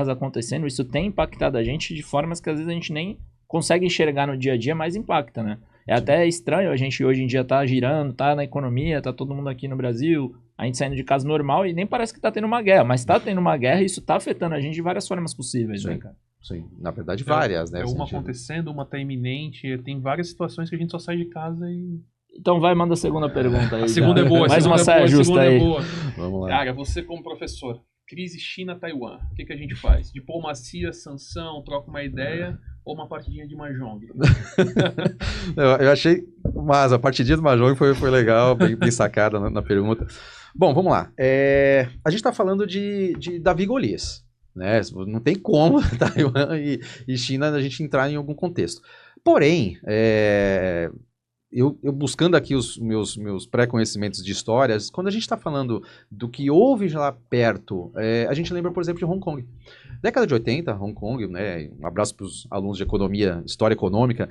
acontecendo, isso tem impactado a gente de formas que às vezes a gente nem consegue enxergar no dia a dia, mas impacta, né? É até estranho a gente hoje em dia tá girando, tá na economia, tá todo mundo aqui no Brasil, a gente saindo de casa normal e nem parece que tá tendo uma guerra, mas tá tendo uma guerra e isso tá afetando a gente de várias formas possíveis, né, cara? Sim, na verdade várias, né? É uma sentido. acontecendo, uma tá iminente, tem várias situações que a gente só sai de casa e... Então vai, manda a segunda pergunta aí. A segunda é boa, Mais uma saia justa aí. Vamos lá. Cara, você como professor, crise China-Taiwan, o que a gente faz? Diplomacia, sanção, troca uma ideia ou uma partidinha de Mahjong? Eu achei, mas a partidinha do Mahjong foi legal, bem sacada na pergunta. Bom, vamos lá. A gente está falando de Davi e Golias, né? Não tem como Taiwan e China a gente entrar em algum contexto. Porém, eu buscando aqui os meus pré-conhecimentos de histórias, quando a gente está falando do que houve lá perto, a gente lembra, por exemplo, de Hong Kong. Década de 80, Hong Kong, né, um abraço para os alunos de economia, história econômica,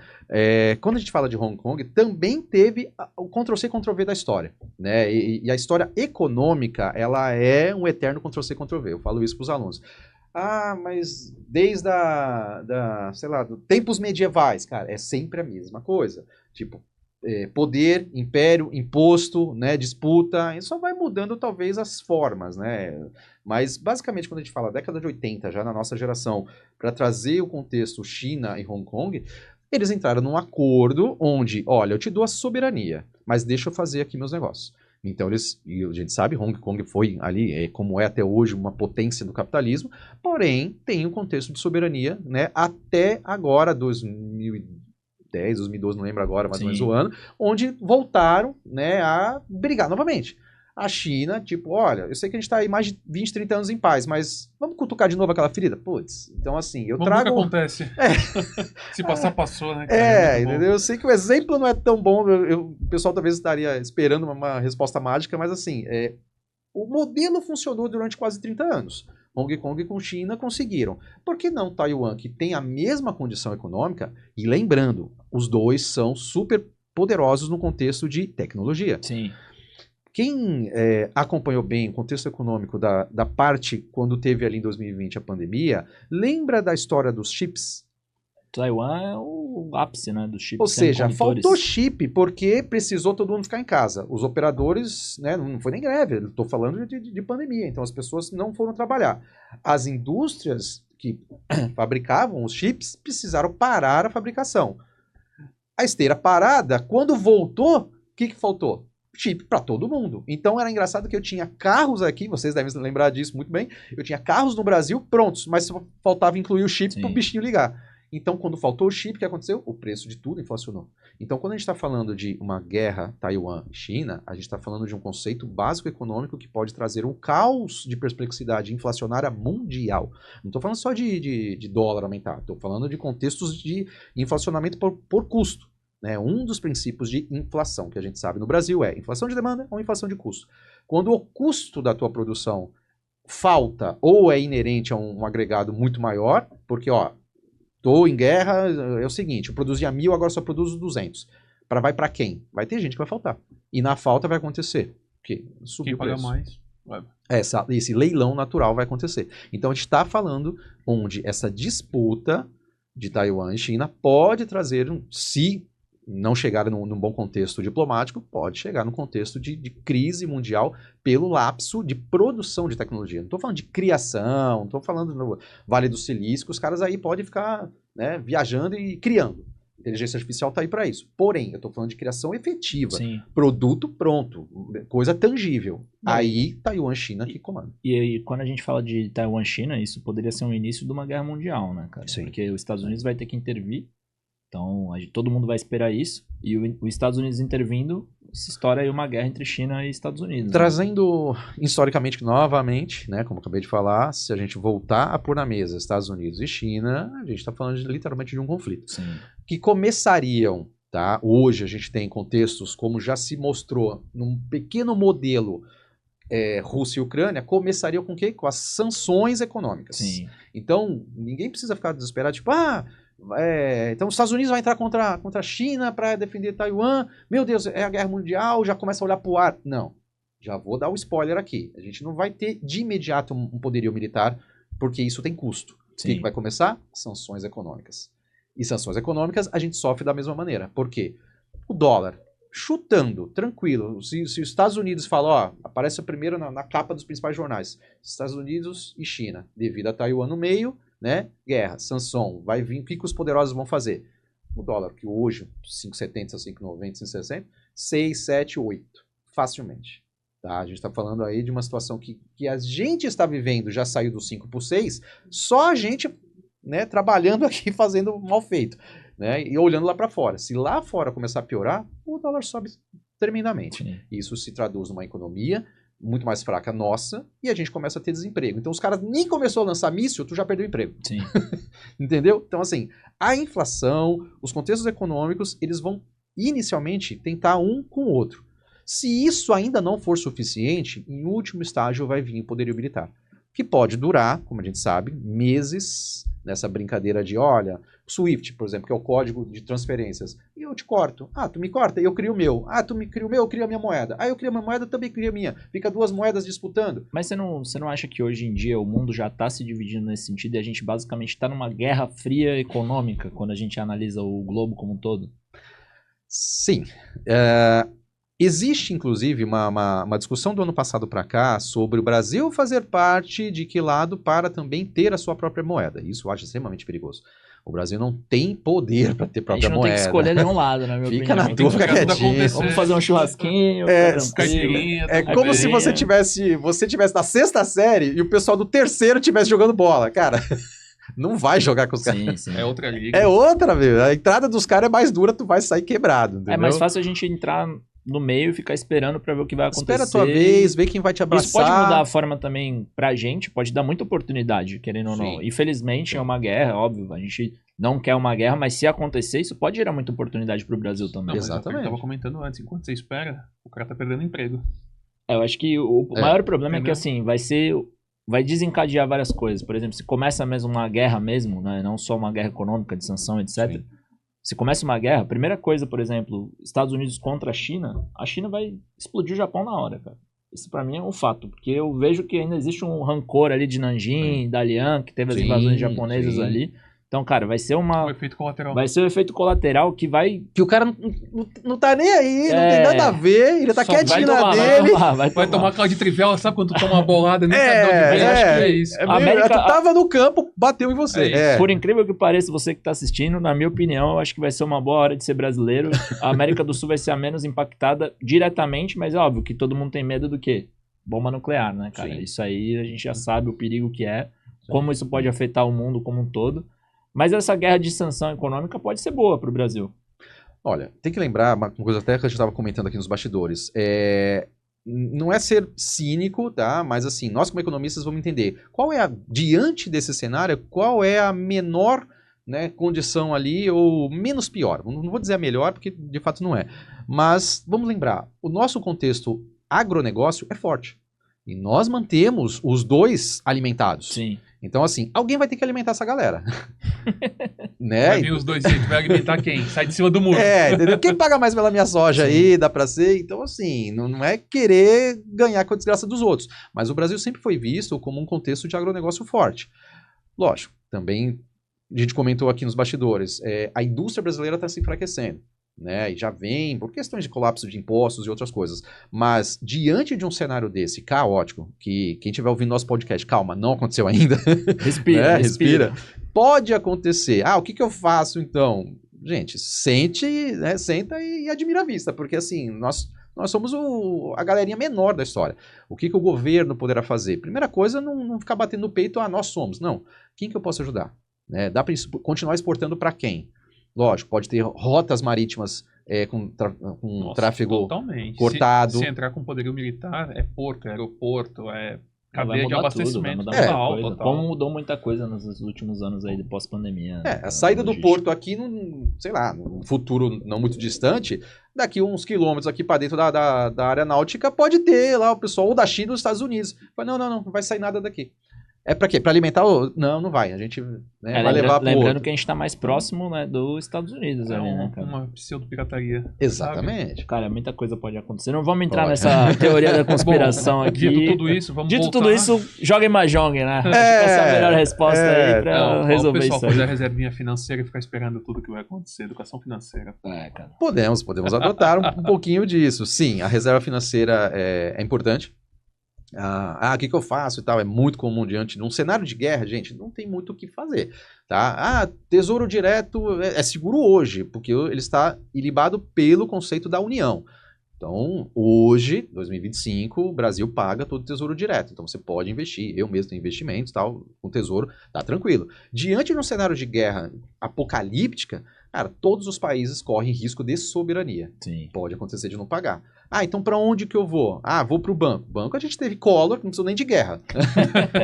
quando a gente fala de Hong Kong, também teve o Ctrl-C, Ctrl-V da história, né, e a história econômica, ela é um eterno Ctrl-C, Ctrl-V, eu falo isso para os alunos. Ah, mas desde sei lá, tempos medievais, cara, é sempre a mesma coisa, tipo, poder, império, imposto, né, disputa, isso só vai mudando talvez as formas, né, mas basicamente quando a gente fala década de 80, já na nossa geração, para trazer o contexto China e Hong Kong, eles entraram num acordo onde, olha, eu te dou a soberania, mas deixa eu fazer aqui meus negócios. Então e a gente sabe, Hong Kong foi ali, como é até hoje, uma potência do capitalismo, porém tem um contexto de soberania, né, até agora, 2010, 2012, não lembro agora, mais ou menos o ano, onde voltaram, né, a brigar novamente. A China, tipo, olha, eu sei que a gente está aí mais de 20, 30 anos em paz, mas vamos cutucar de novo aquela ferida? Putz, então assim, eu vamos trago... ver o que acontece. Se passar, passou, né? Cara? Entendeu? Eu sei que o exemplo não é tão bom, o pessoal talvez estaria esperando uma resposta mágica, mas assim, o modelo funcionou durante quase 30 anos. Hong Kong com China conseguiram. Por que não Taiwan, que tem a mesma condição econômica? E lembrando, os dois são super poderosos no contexto de tecnologia. Sim. Quem acompanhou bem o contexto econômico da parte quando teve ali em 2020 a pandemia, lembra da história dos chips? Taiwan é o ápice, né, dos chips. Ou seja, faltou chip porque precisou todo mundo ficar em casa. Os operadores, né, não foi nem greve, estou falando de pandemia, então as pessoas não foram trabalhar. As indústrias que fabricavam os chips precisaram parar a fabricação. A esteira parada, quando voltou, o que faltou? Chip para todo mundo. Então era engraçado que eu tinha carros aqui, vocês devem lembrar disso muito bem, eu tinha carros no Brasil prontos, mas faltava incluir o chip para o bichinho ligar. Então, quando faltou o chip, o que aconteceu? O preço de tudo inflacionou. Então, quando a gente está falando de uma guerra Taiwan e China, a gente está falando de um conceito básico econômico que pode trazer um caos de perplexidade inflacionária mundial. Não estou falando só de dólar aumentar, estou falando de contextos de inflacionamento por custo. Né? Um dos princípios de inflação que a gente sabe no Brasil é inflação de demanda ou inflação de custo. Quando o custo da tua produção falta ou é inerente a um agregado muito maior, porque, estou em guerra, é o seguinte, eu produzia 1.000, agora só produzo 200. Vai para quem? Vai ter gente que vai faltar. E na falta vai acontecer. Subir o preço. Paga mais. Esse leilão natural vai acontecer. Então a gente está falando onde essa disputa de Taiwan e China pode trazer, se não chegar num bom contexto diplomático, pode chegar num contexto de crise mundial pelo lapso de produção de tecnologia. Não estou falando de criação, não estou falando no Vale do Silício, que os caras aí podem ficar, né, viajando e criando. Inteligência artificial está aí para isso. Porém, eu estou falando de criação efetiva. Sim. Produto pronto, coisa tangível. Aí, Taiwan, China que comanda. E quando a gente fala de Taiwan, China, isso poderia ser um início de uma guerra mundial, né, cara? Sim. Porque os Estados Unidos vai ter que intervir. Então, todo mundo vai esperar isso. E os Estados Unidos intervindo, se estoura aí uma guerra entre China e Estados Unidos. Trazendo historicamente novamente, né, como eu acabei de falar, se a gente voltar a pôr na mesa Estados Unidos e China, a gente está falando literalmente de um conflito. Sim. Que começariam, tá? Hoje a gente tem contextos, como já se mostrou num pequeno modelo Rússia e Ucrânia, começariam com o quê? Com as sanções econômicas. Sim. Então, ninguém precisa ficar desesperado, tipo, Então os Estados Unidos vai entrar contra a China para defender Taiwan. Meu Deus, é a guerra mundial, já começa a olhar para o ar. Não, já vou dar o spoiler aqui. A gente não vai ter de imediato um poderio militar, porque isso tem custo. O que vai começar? Sanções econômicas. E sanções econômicas a gente sofre da mesma maneira. Por quê? O dólar, chutando, tranquilo. Se os Estados Unidos falam, ó, aparece primeiro na capa dos principais jornais, Estados Unidos e China, devido a Taiwan no meio, né? Guerra, sanção, vai vir, o que os poderosos vão fazer? O dólar, que hoje, 5,70, 5,90, 5,60, 6, 7, 8, facilmente. Tá? A gente está falando aí de uma situação que a gente está vivendo, já saiu do 5 para o 6, só a gente, né, trabalhando aqui, fazendo mal feito, né, e olhando lá para fora. Se lá fora começar a piorar, o dólar sobe tremendamente. Sim. Isso se traduz numa economia muito mais fraca nossa, e a gente começa a ter desemprego. Então os caras nem começou a lançar míssil, tu já perdeu o emprego. Sim. Entendeu? Então assim, a inflação, os contextos econômicos, eles vão inicialmente tentar um com o outro. Se isso ainda não for suficiente, em último estágio vai vir o poderio militar, que pode durar, como a gente sabe, meses nessa brincadeira de, olha, SWIFT, por exemplo, que é o código de transferências, e eu te corto. Ah, tu me corta, eu crio o meu. Ah, tu me cria o meu, eu crio a minha moeda. Ah, eu crio a minha moeda, também crio a minha. Fica duas moedas disputando. Mas você não acha que hoje em dia o mundo já está se dividindo nesse sentido e a gente basicamente está numa guerra fria econômica quando a gente analisa o globo como um todo? Sim. Existe, inclusive, uma discussão do ano passado para cá sobre o Brasil fazer parte de que lado para também ter a sua própria moeda. Isso eu acho extremamente perigoso. O Brasil não tem poder para ter própria moeda. A gente não tem que escolher nenhum lado, né, meu Fica na tua, fica quietinho. Vamos fazer um churrasquinho. É como se você tivesse na sexta série e o pessoal do terceiro estivesse jogando bola. Cara, não vai jogar com os caras. É outra liga. É outra, velho. A entrada dos caras é mais dura, tu vai sair quebrado, entendeu? É mais fácil a gente entrar no meio e ficar esperando pra ver o que vai acontecer. Espera a tua vez, ver quem vai te abraçar. Isso pode mudar a forma também pra gente, pode dar muita oportunidade, querendo ou não. Infelizmente é uma guerra, óbvio, a gente não quer uma guerra, mas se acontecer, isso pode gerar muita oportunidade pro Brasil também. Não, exatamente. Eu tava comentando antes, enquanto você espera, o cara tá perdendo emprego. Eu acho que o maior problema é que, assim, vai desencadear várias coisas. Por exemplo, se começa mesmo uma guerra mesmo, né, não só uma guerra econômica, de sanção, etc., Sim. Se começa uma guerra, a primeira coisa, por exemplo, Estados Unidos contra a China vai explodir o Japão na hora, cara. Isso pra mim é um fato, porque eu vejo que ainda existe um rancor ali de Nanjing, Dalian, que teve as invasões japonesas ali. Então, cara, vai ser o efeito colateral. Vai ser o efeito colateral que vai... Que o cara não tá nem aí, não tem nada a ver, ele tá quietinho na dele. Vai tomar caldo de trivela, sabe quando tu toma uma bolada, nem sabe de onde vem, acho que é isso. Tu tava no campo, bateu em você. Por incrível que pareça, você que tá assistindo, na minha opinião, eu acho que vai ser uma boa hora de ser brasileiro. A América do Sul vai ser a menos impactada diretamente, mas é óbvio que todo mundo tem medo do quê? Bomba nuclear, né, cara? Sim. Isso aí a gente já sabe o perigo que é, como isso pode afetar o mundo como um todo. Mas essa guerra de sanção econômica pode ser boa para o Brasil. Olha, tem que lembrar, uma coisa até que a gente estava comentando aqui nos bastidores, não é ser cínico, tá? Mas assim, nós como economistas vamos entender diante desse cenário, qual é a menor, né, condição ali, ou menos pior. Não vou dizer a melhor, porque de fato não é. Mas vamos lembrar, o nosso contexto agronegócio é forte. E nós mantemos os dois alimentados. Sim. Então, assim, alguém vai ter que alimentar essa galera. Né? Vai vir os dois jeitos, vai alimentar quem? Sai de cima do muro. Entendeu? Quem paga mais pela minha soja aí, dá pra ser. Então, assim, não é querer ganhar com a desgraça dos outros. Mas o Brasil sempre foi visto como um contexto de agronegócio forte. Lógico, também a gente comentou aqui nos bastidores, a indústria brasileira está se enfraquecendo. Né, e já vem por questões de colapso de impostos e outras coisas. Mas, diante de um cenário desse caótico, que quem estiver ouvindo nosso podcast, calma, não aconteceu ainda. Respira. Pode acontecer. O que eu faço então? Gente, senta e admira a vista, porque assim, nós somos a galerinha menor da história. O que o governo poderá fazer? Primeira coisa, não ficar batendo no peito, nós somos. Não. Quem que eu posso ajudar? Dá para continuar exportando para quem? Lógico, pode ter rotas marítimas com tráfego totalmente. Cortado. Se entrar com poderio militar, é porto, é aeroporto, é cadeia de abastecimento. Como mudou muita coisa nos últimos anos aí de pós-pandemia. A saída do porto aqui, num futuro não muito distante, daqui uns quilômetros aqui para dentro da área náutica, pode ter lá o pessoal ou da China ou dos Estados Unidos. Mas não vai sair nada daqui. É pra quê? Pra alimentar o... Não, não vai. A gente vai levar pro lembrando outro. que a gente tá mais próximo, né, dos Estados Unidos ali, né, cara? Uma pseudo-pirataria. Exatamente. Cara, muita coisa pode acontecer. Não vamos entrar Pode. nessa teoria da conspiração aqui. Dito tudo isso, vamos Dito voltar. tudo isso, joguem Mahjong, né? Acho que essa é a melhor resposta aí pra Não, resolver o pessoal isso aí. fazer a reservinha financeira e ficar esperando tudo que vai acontecer. Educação financeira. Cara. Podemos adotar um pouquinho disso. Sim, a reserva financeira é importante. O que eu faço e tal? É muito comum diante de um cenário de guerra, gente, não tem muito o que fazer, tá? Tesouro direto é seguro hoje, porque ele está ilibado pelo conceito da União. Então, hoje, 2025, o Brasil paga todo o tesouro direto. Então, você pode investir, eu mesmo tenho investimentos, tal, com tesouro, tá tranquilo. Diante de um cenário de guerra apocalíptica, cara, todos os países correm risco de soberania. Sim. Pode acontecer de não pagar. Então para onde que eu vou? Vou pro banco. Banco a gente teve Collor, não precisou nem de guerra.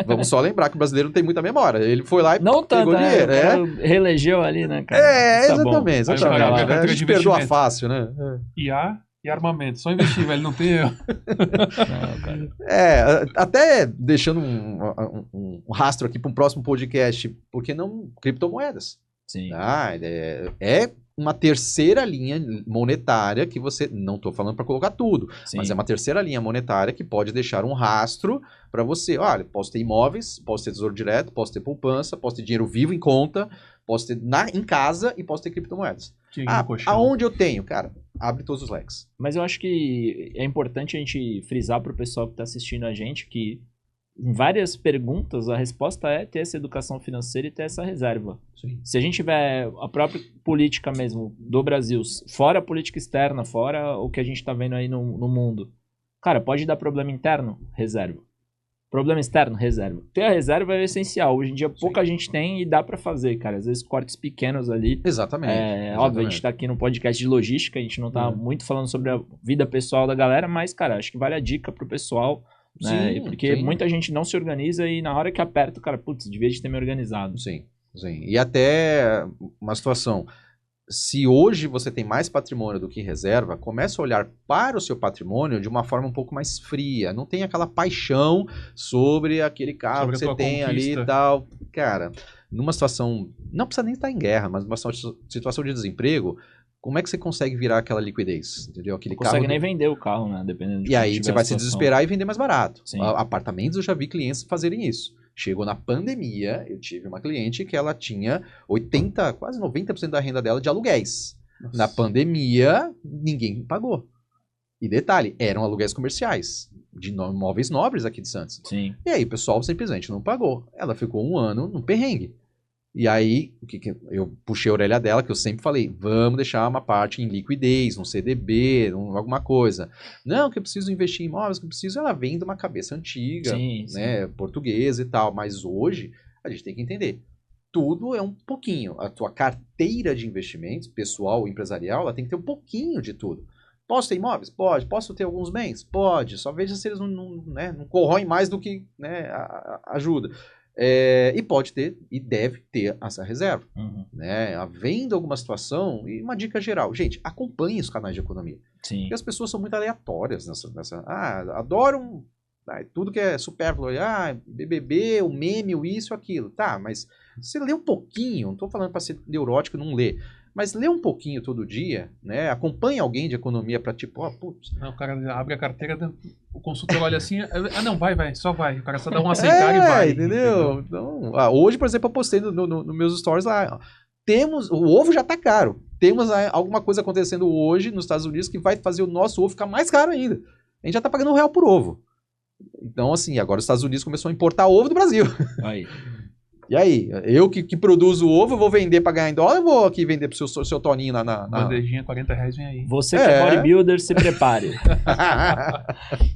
Vamos só lembrar que o brasileiro não tem muita memória. Ele foi lá e não pegou tanto, dinheiro. Reelegeu ali, né, cara? Exatamente. Aí o cara abre a carteira A de gente perdoa investimento. fácil, né? IA e armamento. Só investir, velho. Não tem erro. Não, cara. Até deixando um rastro aqui para um próximo podcast, por que não criptomoedas? Sim. É uma terceira linha monetária que você, não estou falando para colocar tudo, Sim. mas é uma terceira linha monetária que pode deixar um rastro para você. Olha, posso ter imóveis, posso ter tesouro direto, posso ter poupança, posso ter dinheiro vivo em conta, posso ter em casa e posso ter criptomoedas. Aonde eu tenho? Cara, abre todos os leques. Mas eu acho que é importante a gente frisar para o pessoal que está assistindo a gente que em várias perguntas a resposta é ter essa educação financeira e ter essa reserva. Sim. Se a gente tiver a própria política mesmo do Brasil, fora a política externa, fora o que a gente está vendo aí no mundo, cara, pode dar problema interno? Reserva. Problema externo? Reserva. Ter a reserva é essencial. Hoje em dia pouca gente tem e dá para fazer, cara. Às vezes cortes pequenos ali. Exatamente. Óbvio, a gente tá aqui no podcast de logística, a gente não tá muito falando sobre a vida pessoal da galera, mas, cara, acho que vale a dica pro pessoal, né? Porque muita gente não se organiza e na hora que aperta, o cara, putz, devia de ter me organizado. Sim. E até uma situação, se hoje você tem mais patrimônio do que reserva, comece a olhar para o seu patrimônio de uma forma um pouco mais fria. Não tem aquela paixão sobre aquele carro que você tem ali e tal. Cara, numa situação, não precisa nem estar em guerra, mas numa situação de desemprego, como é que você consegue virar aquela liquidez? Entendeu? Aquele consegue carro nem vender o carro, né? Dependendo de E aí você vai se desesperar e vender mais barato. Sim. Apartamentos eu já vi clientes fazerem isso. Chegou na pandemia, eu tive uma cliente que ela tinha 80%, quase 90% da renda dela de aluguéis. Nossa. Na pandemia, ninguém pagou. E detalhe, eram aluguéis comerciais, de imóveis nobres aqui de Santos. Sim. E aí o pessoal simplesmente não pagou. Ela ficou um ano no perrengue. E aí, eu puxei a orelha dela, que eu sempre falei, vamos deixar uma parte em liquidez, num CDB, alguma coisa. Não, que eu preciso investir em imóveis, que eu preciso, ela vem de uma cabeça antiga, né, portuguesa e tal. Mas hoje, a gente tem que entender, tudo é um pouquinho. A tua carteira de investimentos, pessoal ou empresarial, ela tem que ter um pouquinho de tudo. Posso ter imóveis? Pode. Posso ter alguns bens? Pode. Só veja se eles não corroem mais do que, né, ajuda. E pode ter e deve ter essa reserva. Né? Havendo alguma situação, e uma dica geral, gente, acompanhe os canais de economia. Sim. Porque as pessoas são muito aleatórias adoram tudo que é supérfluo, BBB, o meme, o isso, aquilo, tá, mas você lê um pouquinho, não estou falando para ser neurótico, não lê, mas lê um pouquinho todo dia, né? Acompanha alguém de economia para tipo, putz. Não, o cara abre a carteira, o consultor olha assim, não, vai, só vai. O cara só dá um aceitar e vai. Entendeu? Então, hoje, por exemplo, eu postei no meus stories lá, o ovo já tá caro. Temos alguma coisa acontecendo hoje nos Estados Unidos que vai fazer o nosso ovo ficar mais caro ainda. A gente já tá pagando R$1 por ovo. Então, assim, agora os Estados Unidos começou a importar ovo do Brasil. Aí. E aí, eu que produzo o ovo, eu vou vender para ganhar em dólar ou vou aqui vender pro seu Toninho na... Bandejinha, R$40 vem aí. Você que é bodybuilder, se prepare.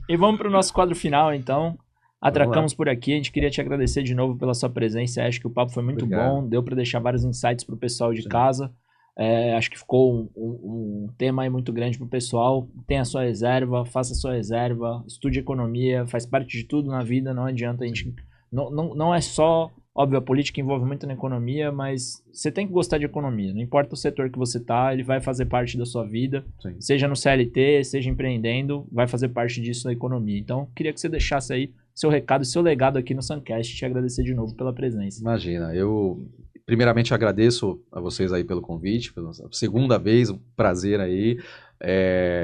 E vamos pro nosso quadro final, então. Atracamos por aqui. A gente queria te agradecer de novo pela sua presença. Acho que o papo foi muito bom. Deu para deixar vários insights pro pessoal de casa. Acho que ficou um tema aí muito grande pro pessoal. Tenha a sua reserva, faça a sua reserva, estude economia, faz parte de tudo na vida. Não adianta a gente... Não é só... Óbvio, a política envolve muito na economia, mas você tem que gostar de economia. Não importa o setor que você tá, ele vai fazer parte da sua vida. Sim. Seja no CLT, seja empreendendo, vai fazer parte disso da economia. Então, queria que você deixasse aí seu recado, seu legado aqui no Suncast. Te agradecer de novo pela presença. Imagina, eu primeiramente agradeço a vocês aí pelo convite, pela segunda vez, um prazer aí.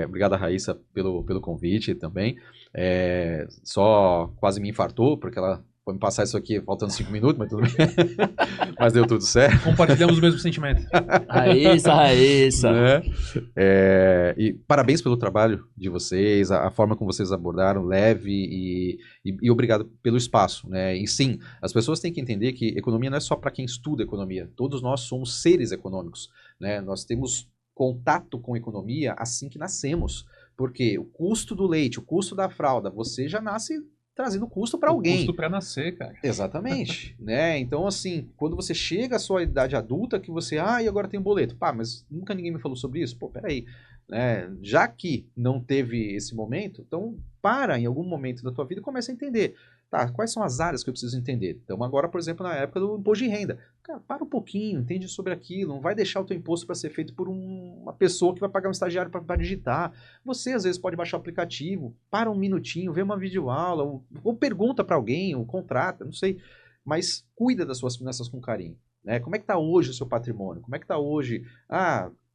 Obrigado a Raíssa pelo convite também. Só quase me infartou, porque ela foi me passar isso aqui faltando 5 minutos, mas tudo bem. Mas deu tudo certo. Compartilhamos o mesmo sentimento. Raíssa. Né? E parabéns pelo trabalho de vocês, a forma como vocês abordaram, leve e obrigado pelo espaço, né? E sim, as pessoas têm que entender que economia não é só para quem estuda economia. Todos nós somos seres econômicos, né? Nós temos contato com economia assim que nascemos. Porque o custo do leite, o custo da fralda, você já nasce trazendo custo para alguém. Custo para nascer, cara. Exatamente, né? Então, assim, quando você chega à sua idade adulta, que você, e agora tem um boleto. Pá, mas nunca ninguém me falou sobre isso? Pô, peraí. Né? Já que não teve esse momento, então para em algum momento da tua vida e começa a entender. Tá, quais são as áreas que eu preciso entender? Então, agora, por exemplo, na época do imposto de renda. Cara, para um pouquinho, entende sobre aquilo. Não vai deixar o teu imposto para ser feito por uma pessoa que vai pagar um estagiário para digitar. Você, às vezes, pode baixar o aplicativo, para um minutinho, vê uma videoaula, ou pergunta para alguém, ou contrata, não sei. Mas cuida das suas finanças com carinho. Né? Como é que está hoje o seu patrimônio? Como é que está hoje?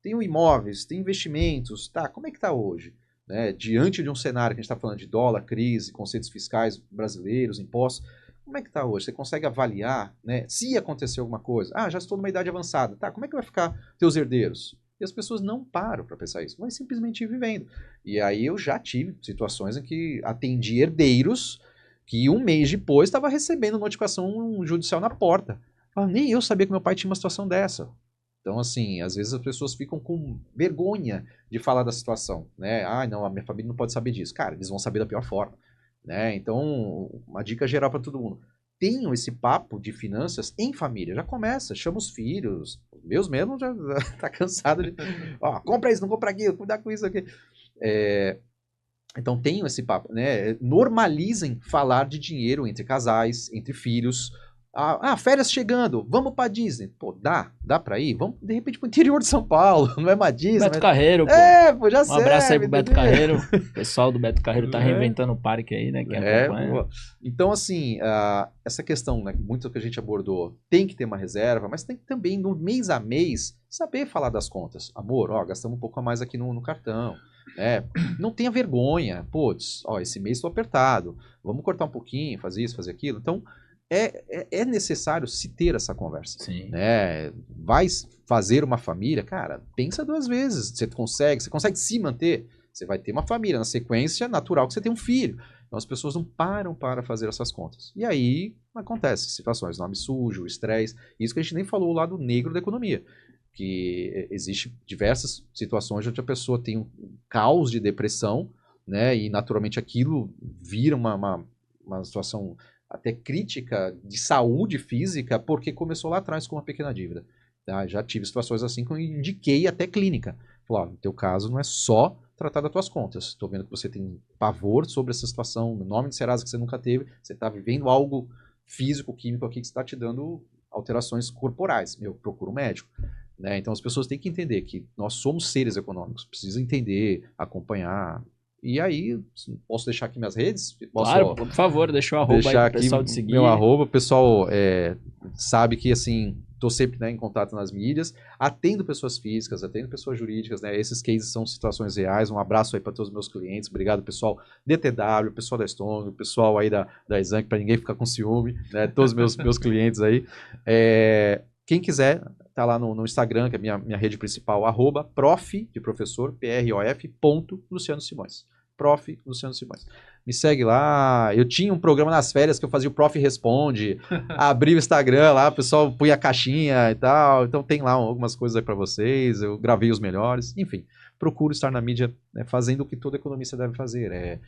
Tenho imóveis, tem investimentos. Tá, como é que está hoje? Né, diante de um cenário que a gente está falando de dólar, crise, conceitos fiscais brasileiros, impostos, como é que está hoje? Você consegue avaliar, né, se acontecer alguma coisa? Já estou numa idade avançada. Tá, como é que vai ficar teus herdeiros? E as pessoas não param para pensar isso, vão simplesmente ir vivendo. E aí eu já tive situações em que atendi herdeiros que um mês depois estava recebendo notificação judicial na porta. Nem eu sabia que meu pai tinha uma situação dessa. Então, assim, às vezes as pessoas ficam com vergonha de falar da situação, né? Não, a minha família não pode saber disso. Cara, eles vão saber da pior forma, né? Então, uma dica geral para todo mundo. Tenham esse papo de finanças em família. Já começa, chama os filhos. Meus mesmo já tá cansado de... compra isso, não compra aquilo, cuidar com isso aqui. Então, tenham esse papo, né? Normalizem falar de dinheiro entre casais, entre filhos. Férias chegando, vamos pra Disney. Pô, dá pra ir? Vamos, de repente, pro interior de São Paulo, não é uma Disney. Beto Carreiro, pô. Pô, já sei. Um abraço aí pro Beto Carreiro. O pessoal do Beto Carreiro tá reinventando o parque aí, né? Então, assim, essa questão, né, muito que a gente abordou, tem que ter uma reserva, mas tem que também, no mês a mês, saber falar das contas. Amor, gastamos um pouco a mais aqui no cartão. Não tenha vergonha. Putz, esse mês estou apertado. Vamos cortar um pouquinho, fazer isso, fazer aquilo. Então, é necessário se ter essa conversa. Sim. Né? Vai fazer uma família, cara, pensa 2 vezes. Você consegue se manter. Você vai ter uma família. Na sequência, natural que você tenha um filho. Então as pessoas não param para fazer essas contas. E aí acontece situações, nome sujo, estresse. Isso que a gente nem falou o lado negro da economia. Que existe diversas situações onde a pessoa tem um caos de depressão, né? E naturalmente aquilo vira uma situação até crítica de saúde física, porque começou lá atrás com uma pequena dívida. Tá? Já tive situações assim que eu indiquei até clínica. Falei, no teu caso não é só tratar das tuas contas. Estou vendo que você tem pavor sobre essa situação, no nome de Serasa que você nunca teve, você está vivendo algo físico, químico aqui que está te dando alterações corporais. Procura um médico. Né? Então as pessoas têm que entender que nós somos seres econômicos, precisa entender, acompanhar. E aí, posso deixar aqui minhas redes? Claro, por favor, deixa o arroba aí pro pessoal de seguir. Meu arroba, o pessoal sabe que, assim, estou sempre, né, em contato nas mídias, atendo pessoas físicas, atendo pessoas jurídicas, né, esses cases são situações reais, um abraço aí para todos os meus clientes, obrigado pessoal DTW, pessoal da Strong, pessoal aí da Exanc, para ninguém ficar com ciúme, né, todos os meus clientes aí. Quem quiser, tá lá no Instagram, que é a minha rede principal, @prof, de professor, PROF, Luciano Simões. Prof. Luciano Simões. Me segue lá. Eu tinha um programa nas férias que eu fazia o Prof. Responde. Abri o Instagram lá, o pessoal punha a caixinha e tal. Então tem lá algumas coisas aí para vocês. Eu gravei os melhores. Enfim, procuro estar na mídia, né, fazendo o que todo economista deve fazer.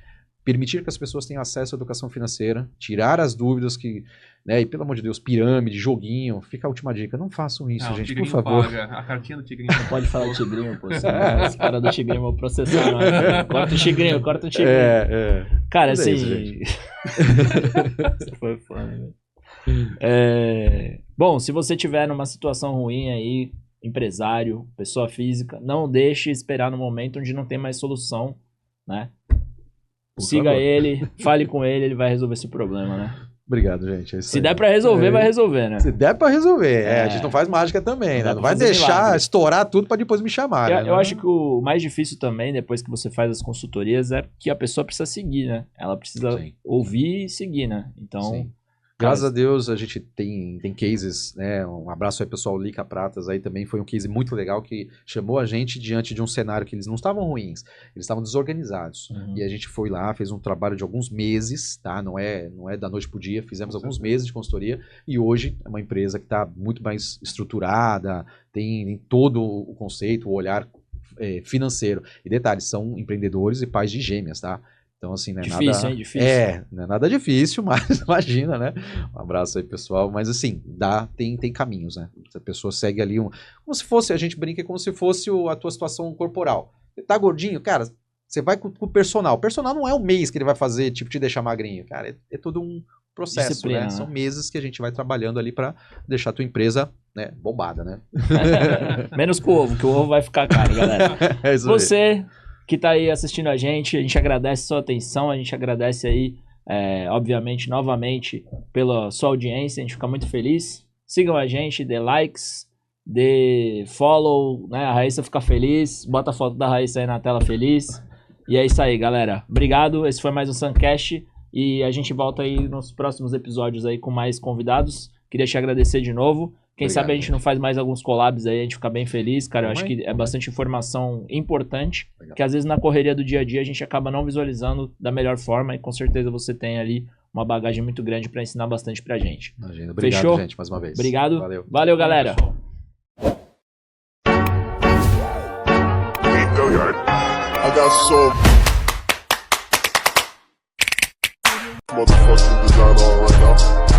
Permitir que as pessoas tenham acesso à educação financeira, tirar as dúvidas que, né, e pelo amor de Deus, pirâmide, joguinho, fica a última dica, não façam isso, gente, por favor. Paga. A cartinha do Tigrinho. Não pode falar Tigrinho, pô, os caras do Tigrinho vão processar, né? Corta o Tigrinho. Cara, assim... Você foi foda, velho. Bom, se você tiver numa situação ruim aí, empresário, pessoa física, não deixe esperar no momento onde não tem mais solução, né? siga favor. ele, fale com ele vai resolver esse problema, né? Obrigado, gente. É isso Se aí. der pra resolver, vai resolver, né? Se der pra resolver. A gente não faz mágica também, Não né? dá Não pra vai fazer deixar milagre. estourar tudo pra depois me chamar, né? Eu acho que o mais difícil também, depois que você faz as consultorias, é que a pessoa precisa seguir, né? Ela precisa Sim. ouvir e seguir, né? Então, Sim. Graças a Deus a gente tem cases, né? Um abraço aí pessoal, Lica Pratas aí também foi um case muito legal que chamou a gente diante de um cenário que eles não estavam ruins, eles estavam desorganizados. E a gente foi lá, fez um trabalho de alguns meses, tá? Não é da noite pro dia, fizemos alguns meses de consultoria e hoje é uma empresa que está muito mais estruturada, tem todo o conceito, o olhar financeiro. E detalhes, são empreendedores e pais de gêmeas, tá? Então, assim, não é difícil, nada... hein? Difícil. Não é nada difícil, mas imagina, né? Um abraço aí, pessoal. Mas, assim, tem caminhos, né? Se a pessoa segue ali como se fosse, a gente brinca como se fosse a tua situação corporal. Você tá gordinho, cara, você vai com o personal. O personal não é um mês que ele vai fazer, tipo, te deixar magrinho, cara. É todo um processo, Disciplina, né? né? São meses que a gente vai trabalhando ali pra deixar a tua empresa, né, bombada, né? Menos com o ovo, que o ovo vai ficar caro, galera. É isso aí. Você que tá aí assistindo a gente agradece a sua atenção, a gente agradece aí, obviamente, novamente, pela sua audiência, a gente fica muito feliz. Sigam a gente, dê likes, dê follow, né? A Raíssa fica feliz, bota a foto da Raíssa aí na tela feliz. E é isso aí, galera. Obrigado, esse foi mais um Suncast e a gente volta aí nos próximos episódios aí com mais convidados. Queria te agradecer de novo. Quem Obrigado, sabe a gente não faz mais alguns collabs aí, a gente fica bem feliz, cara. Eu acho que é Vamos. bastante informação importante, Legal. que às vezes na correria do dia a dia a gente acaba não visualizando da melhor forma e com certeza você tem ali uma bagagem muito grande para ensinar bastante pra gente. Imagina. Obrigado, Fechou? gente, mais uma vez. Obrigado. Valeu. Valeu, galera. Pessoal. I got so motherfucking design on right now.